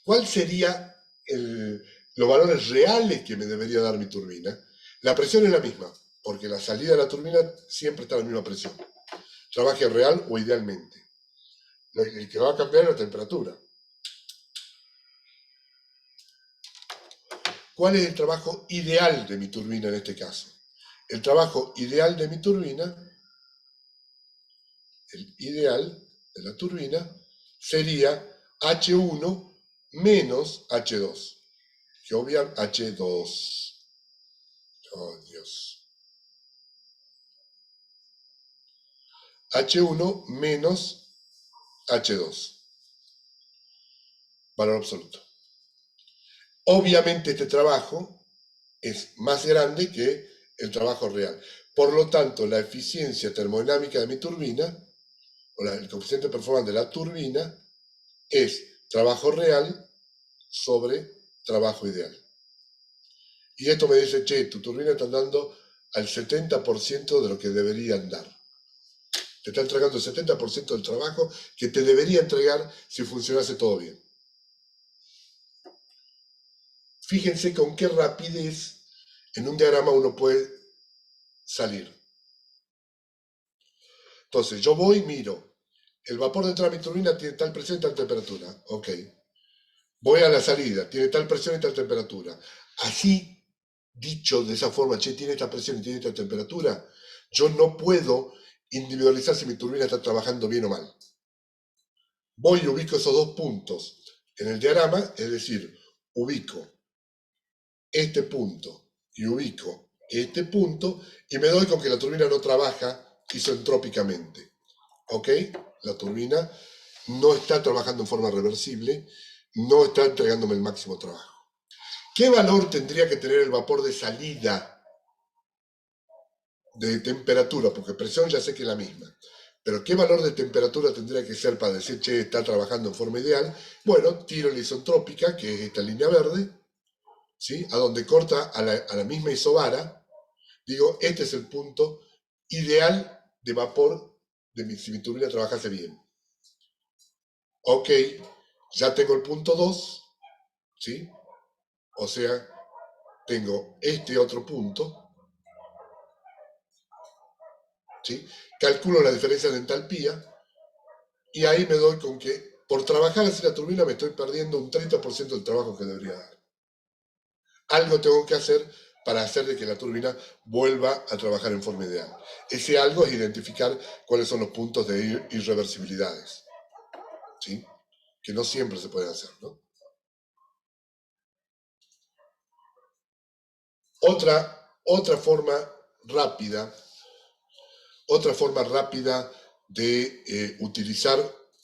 ¿Cuál sería los valores reales que me debería dar mi turbina? La presión es la misma, porque la salida de la turbina siempre está a la misma presión. Trabaje real o idealmente. El que va a cambiar es la temperatura. ¿Cuál es el trabajo ideal de mi turbina en este caso? El trabajo ideal de mi turbina, el ideal de la turbina, sería H1 menos H2. Que obviamente H2. Oh, Dios. H1 menos H2. Valor absoluto. Obviamente este trabajo es más grande que el trabajo real. Por lo tanto, la eficiencia termodinámica de mi turbina, o el coeficiente de performance de la turbina, es trabajo real sobre trabajo ideal. Y esto me dice, che, tu turbina está andando al 70% de lo que debería andar. Te está entregando el 70% del trabajo que te debería entregar si funcionase todo bien. Fíjense con qué rapidez en un diagrama uno puede salir. Entonces, yo voy y miro. El vapor de entrada de mi turbina tiene tal presión y tal temperatura. Ok. Voy a la salida. Tiene tal presión y tal temperatura. Así, dicho de esa forma, che, tiene esta presión y tiene esta temperatura, yo no puedo individualizar si mi turbina está trabajando bien o mal. Voy y ubico esos dos puntos en el diagrama, es decir, ubico este punto y ubico este punto y me doy con que la turbina no trabaja isentrópicamente. ¿Ok? La turbina no está trabajando en forma reversible, no está entregándome el máximo trabajo. ¿Qué valor tendría que tener el vapor de salida de temperatura? Porque presión ya sé que es la misma. Pero ¿qué valor de temperatura tendría que ser para decir, che, está trabajando en forma ideal? Bueno, tiro la isentrópica, que es esta línea verde, ¿sí? A donde corta a la misma isobara. Digo, este es el punto ideal de vapor de si mi turbina trabajase bien. Ok, ya tengo el punto 2, ¿sí? O sea, tengo este otro punto, ¿sí? Calculo la diferencia de entalpía y ahí me doy con que por trabajar así la turbina me estoy perdiendo un 30% del trabajo que debería dar. Algo tengo que hacer para hacer de que la turbina vuelva a trabajar en forma ideal. Ese algo es identificar cuáles son los puntos de irreversibilidades, ¿sí? Que no siempre se pueden hacer, ¿no? Otra forma rápida de utilizar.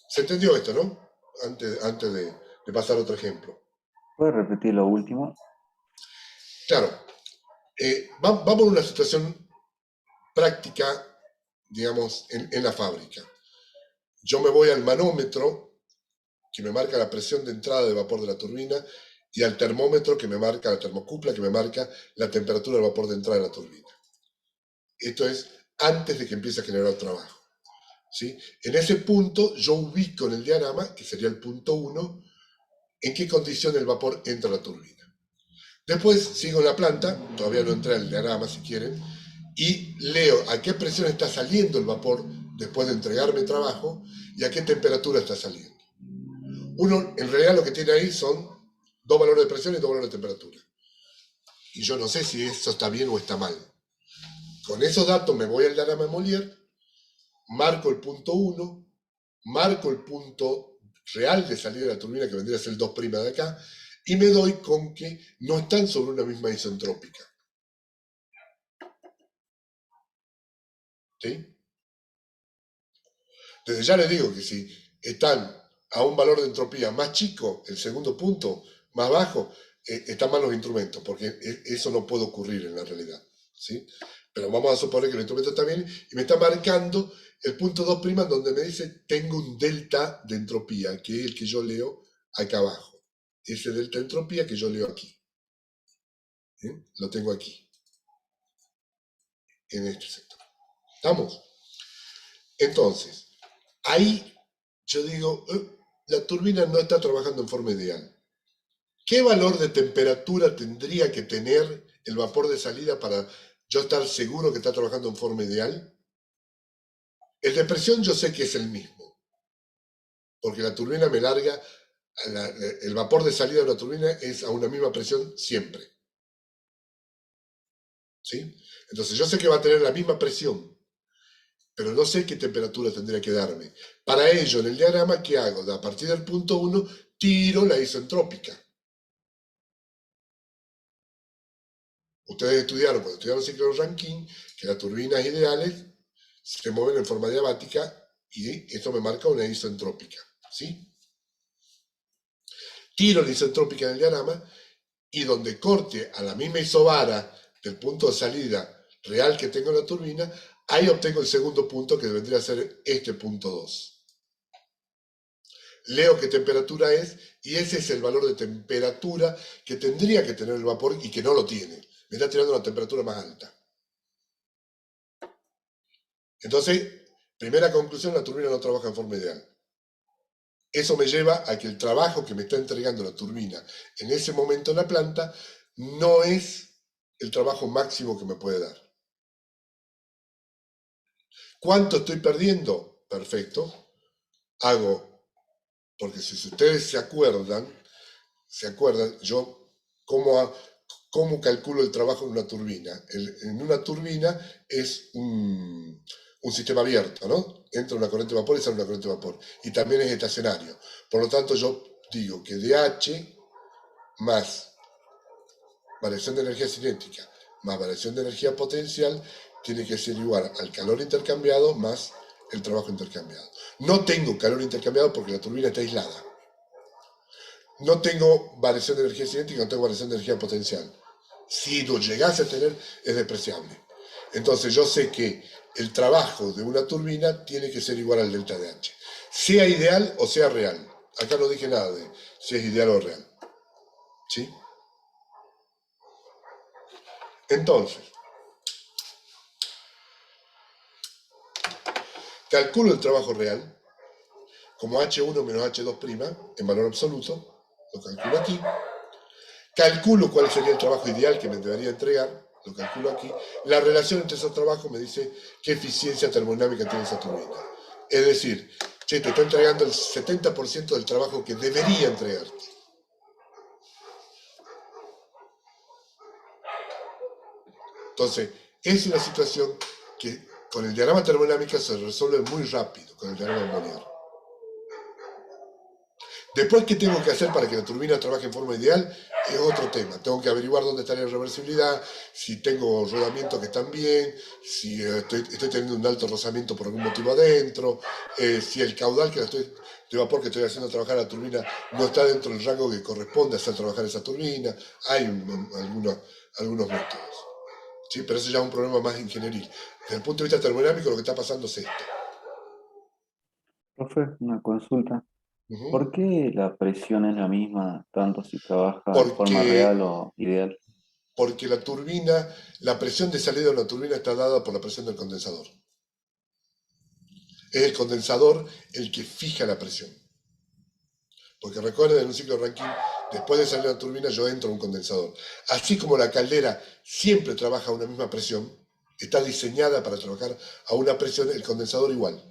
¿Se entendió esto, no? Antes de pasar a otro ejemplo. ¿Puedes repetir lo último? Claro. Vamos a una situación práctica, digamos, en la fábrica. Yo me voy al manómetro, que me marca la presión de entrada de vapor de la turbina, y al termómetro, que me marca, la termocupla, que me marca la temperatura del vapor de entrada de la turbina. Esto es antes de que empiece a generar trabajo, ¿sí? En ese punto yo ubico en el diagrama, que sería el punto 1, en qué condición el vapor entra a la turbina. Después sigo en la planta, todavía no entré al diagrama si quieren, y leo a qué presión está saliendo el vapor después de entregarme trabajo y a qué temperatura está saliendo. Uno, en realidad lo que tiene ahí son dos valores de presión y dos valores de temperatura. Y yo no sé si eso está bien o está mal. Con esos datos me voy al diagrama de Molière, marco el punto 1, marco el punto real de salida de la turbina, que vendría a ser el 2' de acá, y me doy con que no están sobre una misma isentrópica. ¿Sí? Desde ya les digo que si están a un valor de entropía más chico, el segundo punto, más bajo, están mal los instrumentos, porque eso no puede ocurrir en la realidad. ¿Sí? Pero vamos a suponer que el instrumento está bien y me está marcando el punto 2' donde me dice tengo un delta de entropía, que es el que yo leo acá abajo. Ese delta de entropía que yo leo aquí. ¿Sí? Lo tengo aquí, en este sector. ¿Estamos? Entonces, ahí yo digo, la turbina no está trabajando en forma ideal. ¿Qué valor de temperatura tendría que tener el vapor de salida para yo estar seguro que está trabajando en forma ideal? El de presión yo sé que es el mismo, porque la turbina me larga, el vapor de salida de la turbina es a una misma presión siempre. ¿Sí? Entonces yo sé que va a tener la misma presión, pero no sé qué temperatura tendría que darme. Para ello, en el diagrama, ¿qué hago? A partir del punto 1, tiro la isentrópica. Ustedes estudiaron, cuando estudiaron el ciclo de Rankine, que las turbinas ideales se mueven en forma diabática y esto me marca una isentrópica. ¿Sí? Tiro la isentrópica en el diagrama y donde corte a la misma isobara del punto de salida real que tengo en la turbina, ahí obtengo el segundo punto que vendría a ser este punto 2. Leo qué temperatura es y ese es el valor de temperatura que tendría que tener el vapor y que no lo tiene. Me está tirando una temperatura más alta. Entonces, primera conclusión, la turbina no trabaja en forma ideal. Eso me lleva a que el trabajo que me está entregando la turbina en ese momento en la planta no es el trabajo máximo que me puede dar. ¿Cuánto estoy perdiendo? Perfecto. Hago, porque si ustedes se acuerdan, yo cómo calculo el trabajo en una turbina. En una turbina es un sistema abierto, ¿no? Entra una corriente de vapor y sale una corriente de vapor. Y también es estacionario. Por lo tanto, yo digo que dH más variación de energía cinética más variación de energía potencial tiene que ser igual al calor intercambiado más el trabajo intercambiado. No tengo calor intercambiado porque la turbina está aislada. No tengo variación de energía cinética, no tengo variación de energía potencial. Si lo llegase a tener, es despreciable. Entonces yo sé que el trabajo de una turbina tiene que ser igual al delta de H. Sea ideal o sea real. Acá no dije nada de si es ideal o real. ¿Sí? Entonces, calculo el trabajo real como H1 menos H2' en valor absoluto. Lo calculo aquí. Calculo cuál sería el trabajo ideal que me debería entregar. Lo calculo aquí. La relación entre esos trabajos me dice qué eficiencia termodinámica tiene esa turbina. Es decir, che, te está entregando el 70% del trabajo que debería entregarte. Entonces, es una situación que con el diagrama termodinámico se resuelve muy rápido, con el diagrama de Molière. Después, ¿qué tengo que hacer para que la turbina trabaje en forma ideal? Es otro tema. Tengo que averiguar dónde está la reversibilidad, si tengo rodamientos que están bien, si estoy teniendo un alto rozamiento por algún motivo adentro, si el caudal de vapor que estoy haciendo trabajar la turbina no está dentro del rango que corresponde a hacer trabajar esa turbina. Hay algunos métodos. ¿Sí? Pero eso ya es un problema más ingenieril. Desde el punto de vista termodinámico, lo que está pasando es esto. Profe, una consulta. ¿Por Uh-huh. qué la presión es la misma, tanto si trabaja de forma real Porque o ideal? porque la turbina, la presión de salida de una turbina está dada por la presión del condensador. Es el condensador el que fija la presión. Porque recuerden, en un ciclo Rankine, después de salir la turbina, yo entro a un condensador. Así como la caldera siempre trabaja a una misma presión, está diseñada para trabajar a una presión, el condensador igual.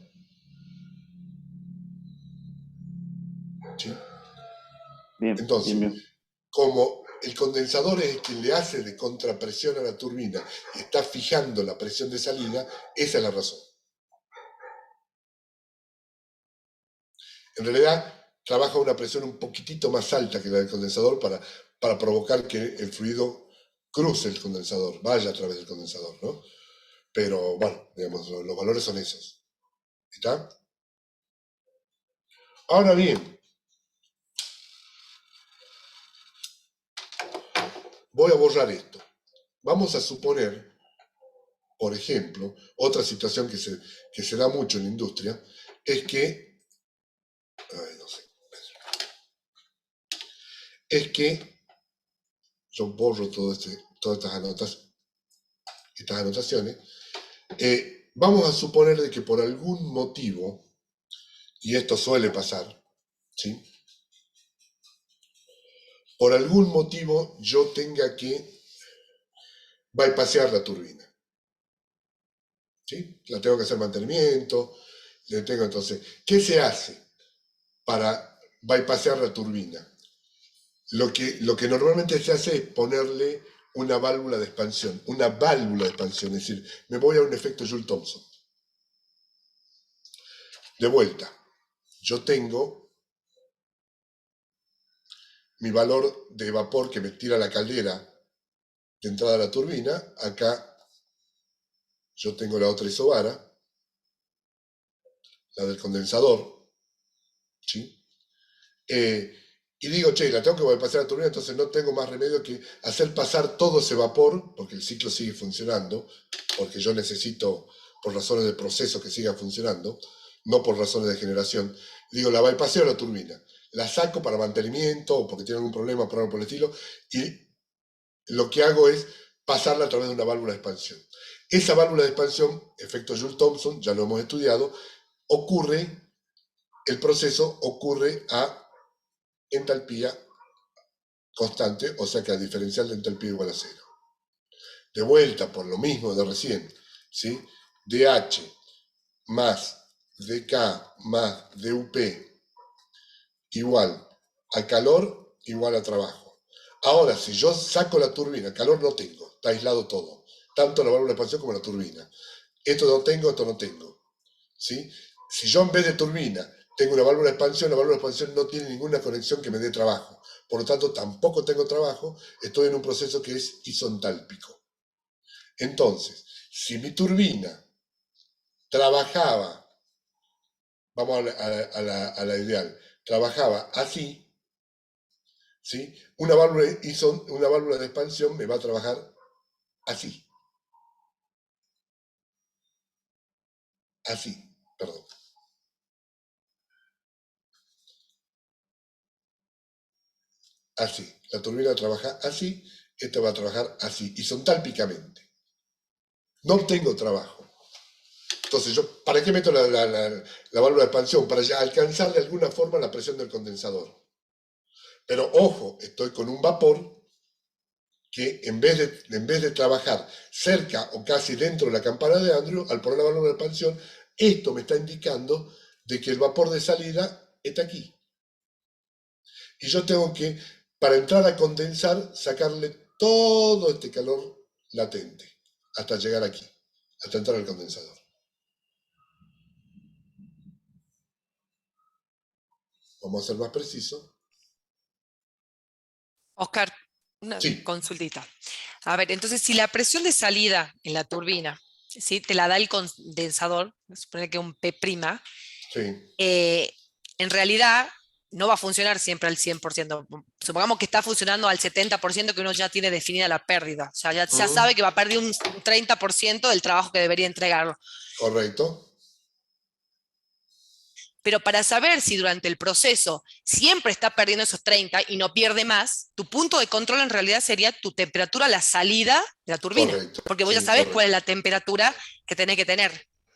¿Sí? Bien, Entonces, bien, bien. como el condensador es el que le hace de contrapresión a la turbina y está fijando la presión de salida, esa es la razón. En realidad, trabaja a una presión un poquitito más alta que la del condensador para provocar que el fluido cruce el condensador, vaya a través del condensador, ¿no? Pero bueno, digamos, los valores son esos. ¿Está? Ahora bien, voy a borrar esto. Vamos a suponer, por ejemplo, otra situación que se da mucho en la industria, es que, no sé, es que yo borro todas estas anotaciones. Vamos a suponer de que por algún motivo, y esto suele pasar, ¿sí? Por algún motivo yo tenga que bypassear la turbina, ¿sí? La tengo que hacer mantenimiento, entonces, ¿qué se hace para bypassear la turbina? Lo que normalmente se hace es ponerle una válvula de expansión, es decir, me voy a un efecto Joule-Thomson. De vuelta, yo tengo mi valor de vapor que me tira la caldera de entrada a la turbina. Acá yo tengo la otra isobara, la del condensador, ¿sí? Y digo, che, la tengo que bypassar a la turbina, entonces no tengo más remedio que hacer pasar todo ese vapor, porque el ciclo sigue funcionando, porque yo necesito, por razones de proceso, que siga funcionando, no por razones de generación. Digo, la bypasseo a la turbina, la saco para mantenimiento, o porque tiene algún problema, por algo por el estilo, y lo que hago es pasarla a través de una válvula de expansión. Esa válvula de expansión, efecto Joule-Thomson, ya lo hemos estudiado, el proceso ocurre a entalpía constante, o sea que al diferencial de entalpía igual a 0. De vuelta, por lo mismo de recién, ¿sí? DH más DK más DUP igual a calor igual a trabajo. Ahora, si yo saco la turbina, calor no tengo, está aislado todo, tanto la válvula de expansión como la turbina. Esto no tengo, ¿sí? Si yo en vez de turbina tengo una válvula de expansión, la válvula de expansión no tiene ninguna conexión que me dé trabajo. Por lo tanto, tampoco tengo trabajo, estoy en un proceso que es isentálpico. Entonces, si mi turbina trabajaba, vamos a la ideal, trabajaba así, ¿sí? Una válvula de expansión me va a trabajar así. Así, perdón. Así. La turbina trabaja así, esta va a trabajar así, isentálpicamente. No obtengo trabajo. Entonces, ¿para qué meto la válvula de expansión? Para ya alcanzar de alguna forma la presión del condensador. Pero ojo, estoy con un vapor que en vez de trabajar cerca o casi dentro de la campana de Andrew, al poner la válvula de expansión, esto me está indicando de que el vapor de salida está aquí. Y yo tengo que, para entrar a condensar, sacarle todo este calor latente hasta llegar aquí, hasta entrar al condensador. Vamos a ser más preciso. Oscar, una Sí. consultita. A ver, entonces si la presión de salida en la turbina, ¿sí? Te la da el condensador, supone que un P', Sí. En realidad no va a funcionar siempre al 100%. Supongamos que está funcionando al 70%, que uno ya tiene definida la pérdida. O sea, ya sabe que va a perder un 30% del trabajo que debería entregarlo. Correcto. Pero para saber si durante el proceso siempre está perdiendo esos 30 y no pierde más, tu punto de control en realidad sería tu temperatura a la salida de la turbina. Correcto. Porque vos Sí, ya sabés correcto. cuál es la temperatura que tenés que tener.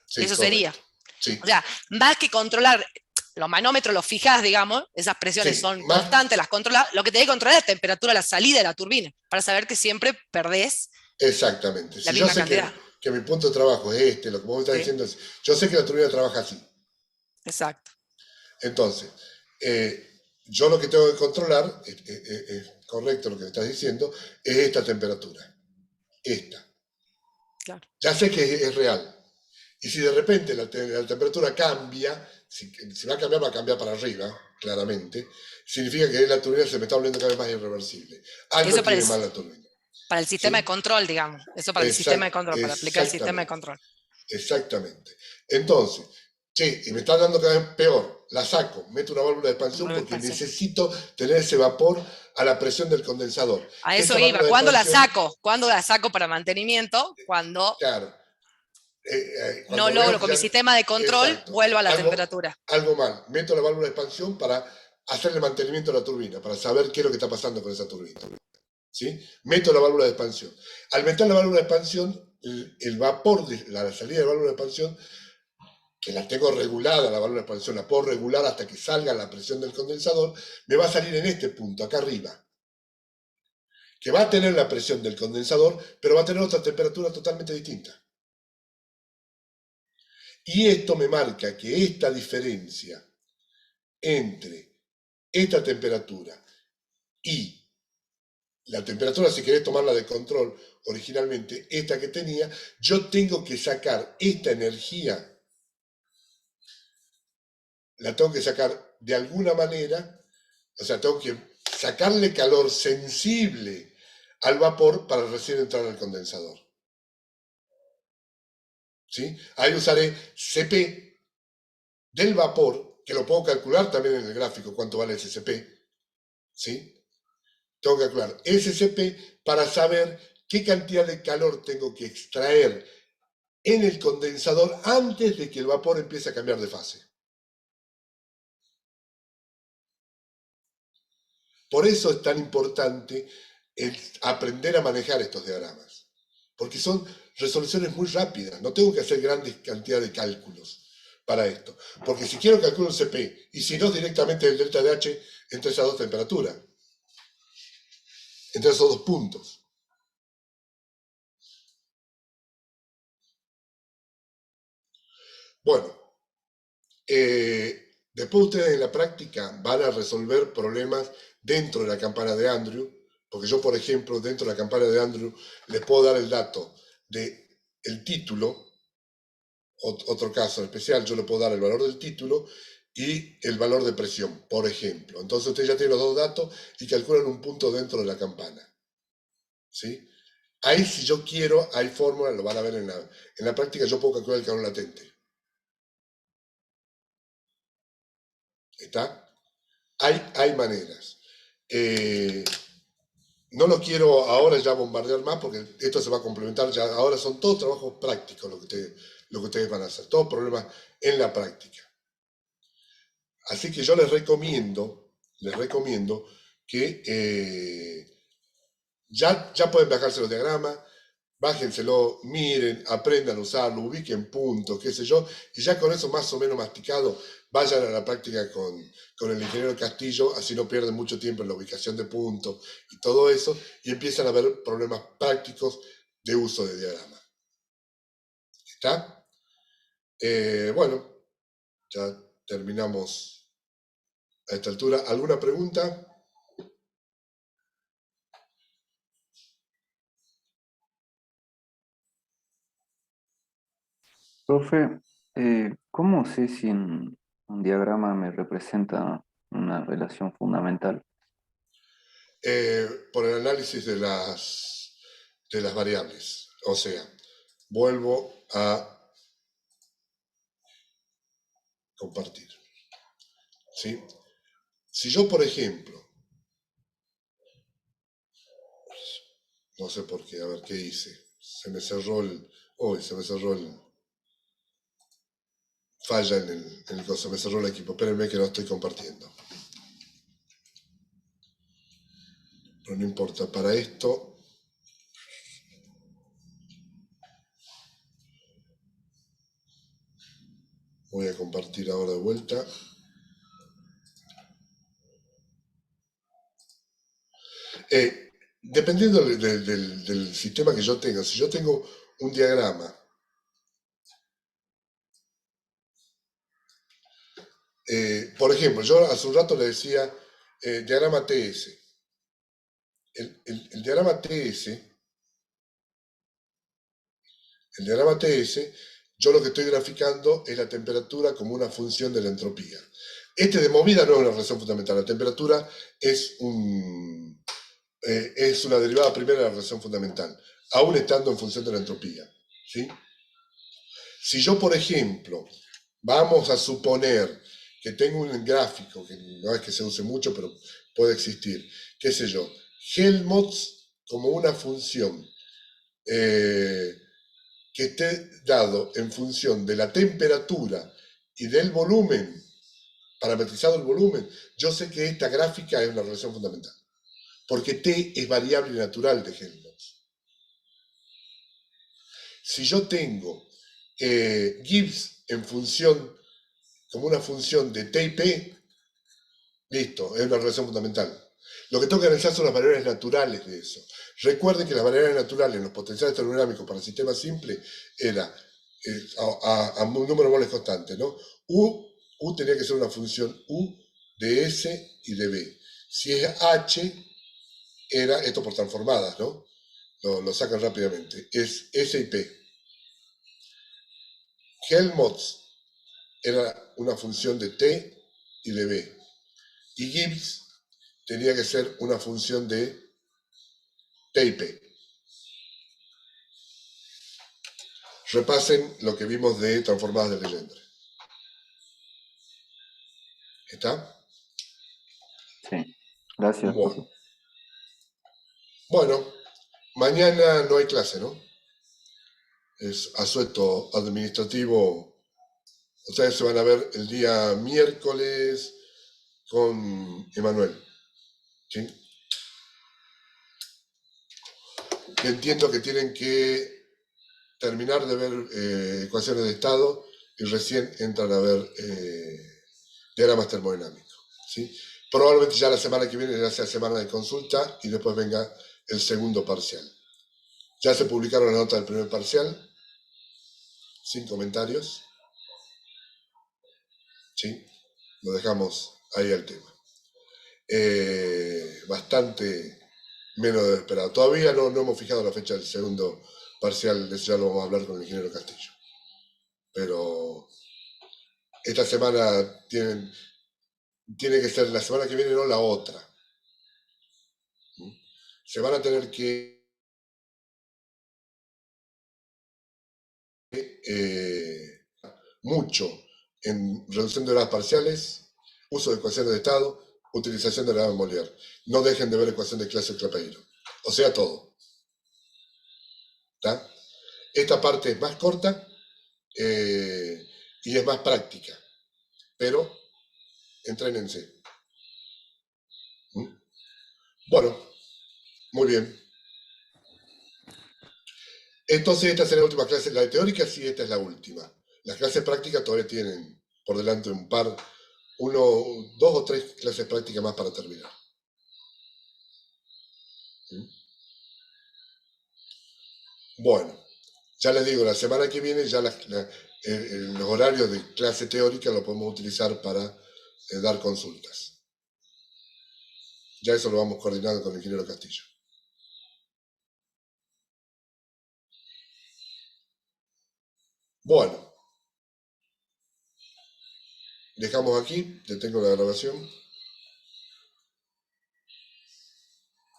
Sí, Eso correcto. sería. Sí. O sea, más que controlar, los manómetros los fijas, digamos, esas presiones Sí, son más, constantes, las controlas. Lo que tenés que controlar es la temperatura, la salida de la turbina, para saber que siempre perdés exactamente. la Si yo misma sé cantidad. que mi punto de trabajo es este, lo que vos me estás Sí, diciendo es, yo sé que la turbina trabaja así. exacto. Entonces, yo lo que tengo que controlar, es correcto lo que me estás diciendo, es esta temperatura. Esta. Claro. Ya sé que es real. Y si de repente la temperatura cambia, si va a cambiar para arriba, claramente, significa que la turbina se me está volviendo cada vez más irreversible. Que Algo eso tiene mal la turbina. para el sistema de ¿Sí? control, digamos. Eso para el sistema de control, para aplicar el sistema de Exactamente. control. Exactamente. Entonces, che, y me está dando cada vez peor, la saco, meto una válvula de expansión porque necesito tener ese vapor a la presión del condensador. A eso Esa iba. válvula de ¿Cuándo la expansión, saco? ¿Cuándo la saco para mantenimiento? Cuando claro, no cuando logro veo que con mi ya, sistema de control, exacto, vuelvo a la temperatura. algo mal, meto la válvula de expansión para hacerle mantenimiento a la turbina, para saber qué es lo que está pasando con esa turbina. ¿Sí? Meto la válvula de expansión. Al meter la válvula de expansión, el vapor de la salida de la válvula de expansión, que la tengo regulada, la válvula de expansión la puedo regular hasta que salga la presión del condensador, me va a salir en este punto, acá arriba, que va a tener la presión del condensador, pero va a tener otra temperatura totalmente distinta. Y esto me marca que esta diferencia entre esta temperatura y la temperatura, si querés tomarla de control originalmente, esta que tenía, yo tengo que sacar esta energía, la tengo que sacar de alguna manera, o sea, tengo que sacarle calor sensible al vapor para recién entrar al condensador. ¿Sí? Ahí usaré Cp del vapor, que lo puedo calcular también en el gráfico, cuánto vale ese Cp. ¿Sí? Tengo que calcular ese Cp para saber qué cantidad de calor tengo que extraer en el condensador antes de que el vapor empiece a cambiar de fase. Por eso es tan importante aprender a manejar estos diagramas, porque son resoluciones muy rápidas, no tengo que hacer grandes cantidades de cálculos para esto, porque si quiero calculo el Cp, y si no directamente el delta de H entre esas dos temperaturas, entre esos dos puntos. Bueno, después ustedes en la práctica van a resolver problemas dentro de la campana de Andrew, porque yo, por ejemplo, dentro de la campana de Andrew les puedo dar el dato del título, otro caso especial, yo le puedo dar el valor del título y el valor de presión, por ejemplo. Entonces ustedes ya tienen los dos datos y calculan un punto dentro de la campana. ¿Sí? Ahí, si yo quiero, hay fórmulas, lo van a ver en la práctica, yo puedo calcular el calor latente. ¿Está? Hay maneras. No lo quiero ahora ya bombardear más porque esto se va a complementar ya. Ahora son todos trabajos prácticos lo que ustedes van a hacer, todos problemas en la práctica. Así que yo les recomiendo que ya pueden bajarse los diagramas, bájenselo, miren, aprendan a usarlo, ubiquen puntos, qué sé yo, y ya con eso más o menos masticado, vayan a la práctica con el ingeniero Castillo, así no pierden mucho tiempo en la ubicación de puntos y todo eso, y empiezan a ver problemas prácticos de uso de diagrama. ¿Está? Bueno, ya terminamos a esta altura. ¿Alguna pregunta? Profe, ¿cómo sé si en un diagrama me representa una relación fundamental? Por el análisis de las variables. O sea, vuelvo a compartir. ¿Sí? Si yo, por ejemplo, no sé por qué, a ver qué hice, se me cerró el falla en el coso, me cerró el equipo, espérenme que no estoy compartiendo. Pero no importa, para esto voy a compartir ahora de vuelta. Dependiendo del sistema que yo tenga, si yo tengo un diagrama, por ejemplo, yo hace un rato le decía diagrama TS. El diagrama TS, yo lo que estoy graficando es la temperatura como una función de la entropía. Este de movida no es una relación fundamental. La temperatura es una derivada primera de la relación fundamental, aún estando en función de la entropía. ¿Sí? Si yo, por ejemplo, vamos a suponer que tengo un gráfico, que no es que se use mucho, pero puede existir, qué sé yo, Helmholtz como una función que esté dado en función de la temperatura y del volumen, parametrizado el volumen, yo sé que esta gráfica es una relación fundamental, porque T es variable natural de Helmholtz. Si yo tengo Gibbs como una función de T y P, listo, es una relación fundamental. Lo que tengo que analizar son las variables naturales de eso. Recuerden que las variables naturales en los potenciales termodinámicos para el sistema simple era a un número moles constante, ¿no? U tenía que ser una función U de S y de B. Si es H, era esto por transformadas, ¿no? Lo sacan rápidamente. Es S y P. Helmholtz era una función de T y de B. Y Gibbs tenía que ser una función de T y P. Repasen lo que vimos de transformadas de Legendre. ¿Está? Sí, gracias, profe. Bueno, mañana no hay clase, ¿no? Es asueto administrativo. Ustedes se van a ver el día miércoles con Emanuel. ¿Sí? Entiendo que tienen que terminar de ver ecuaciones de estado y recién entran a ver diagramas termodinámicos. ¿Sí? Probablemente ya la semana que viene ya sea semana de consulta y después venga el segundo parcial. Ya se publicaron las notas del primer parcial, sin comentarios. ¿Sí? Lo dejamos ahí al tema. Bastante menos de lo esperado. Todavía no hemos fijado la fecha del segundo parcial, de eso ya lo vamos a hablar con el ingeniero Castillo. Pero esta semana tiene que ser la semana que viene, no la otra. Se van a tener que mucho en reducción de las parciales, uso de ecuaciones de estado, utilización de la de Molière. No dejen de ver ecuación de clase Clapeiro. O sea, todo. ¿Está? Esta parte es más corta y es más práctica, pero entrénense. Bueno, muy bien. Entonces esta será la última clase. La de teórica sí, esta es la última. Las clases prácticas todavía tienen por delante un par, dos o tres clases prácticas más para terminar. Bueno, ya les digo, la semana que viene ya los horarios de clase teórica lo podemos utilizar para dar consultas. Ya eso lo vamos coordinando con el ingeniero Castillo. Bueno, dejamos aquí, detengo la grabación.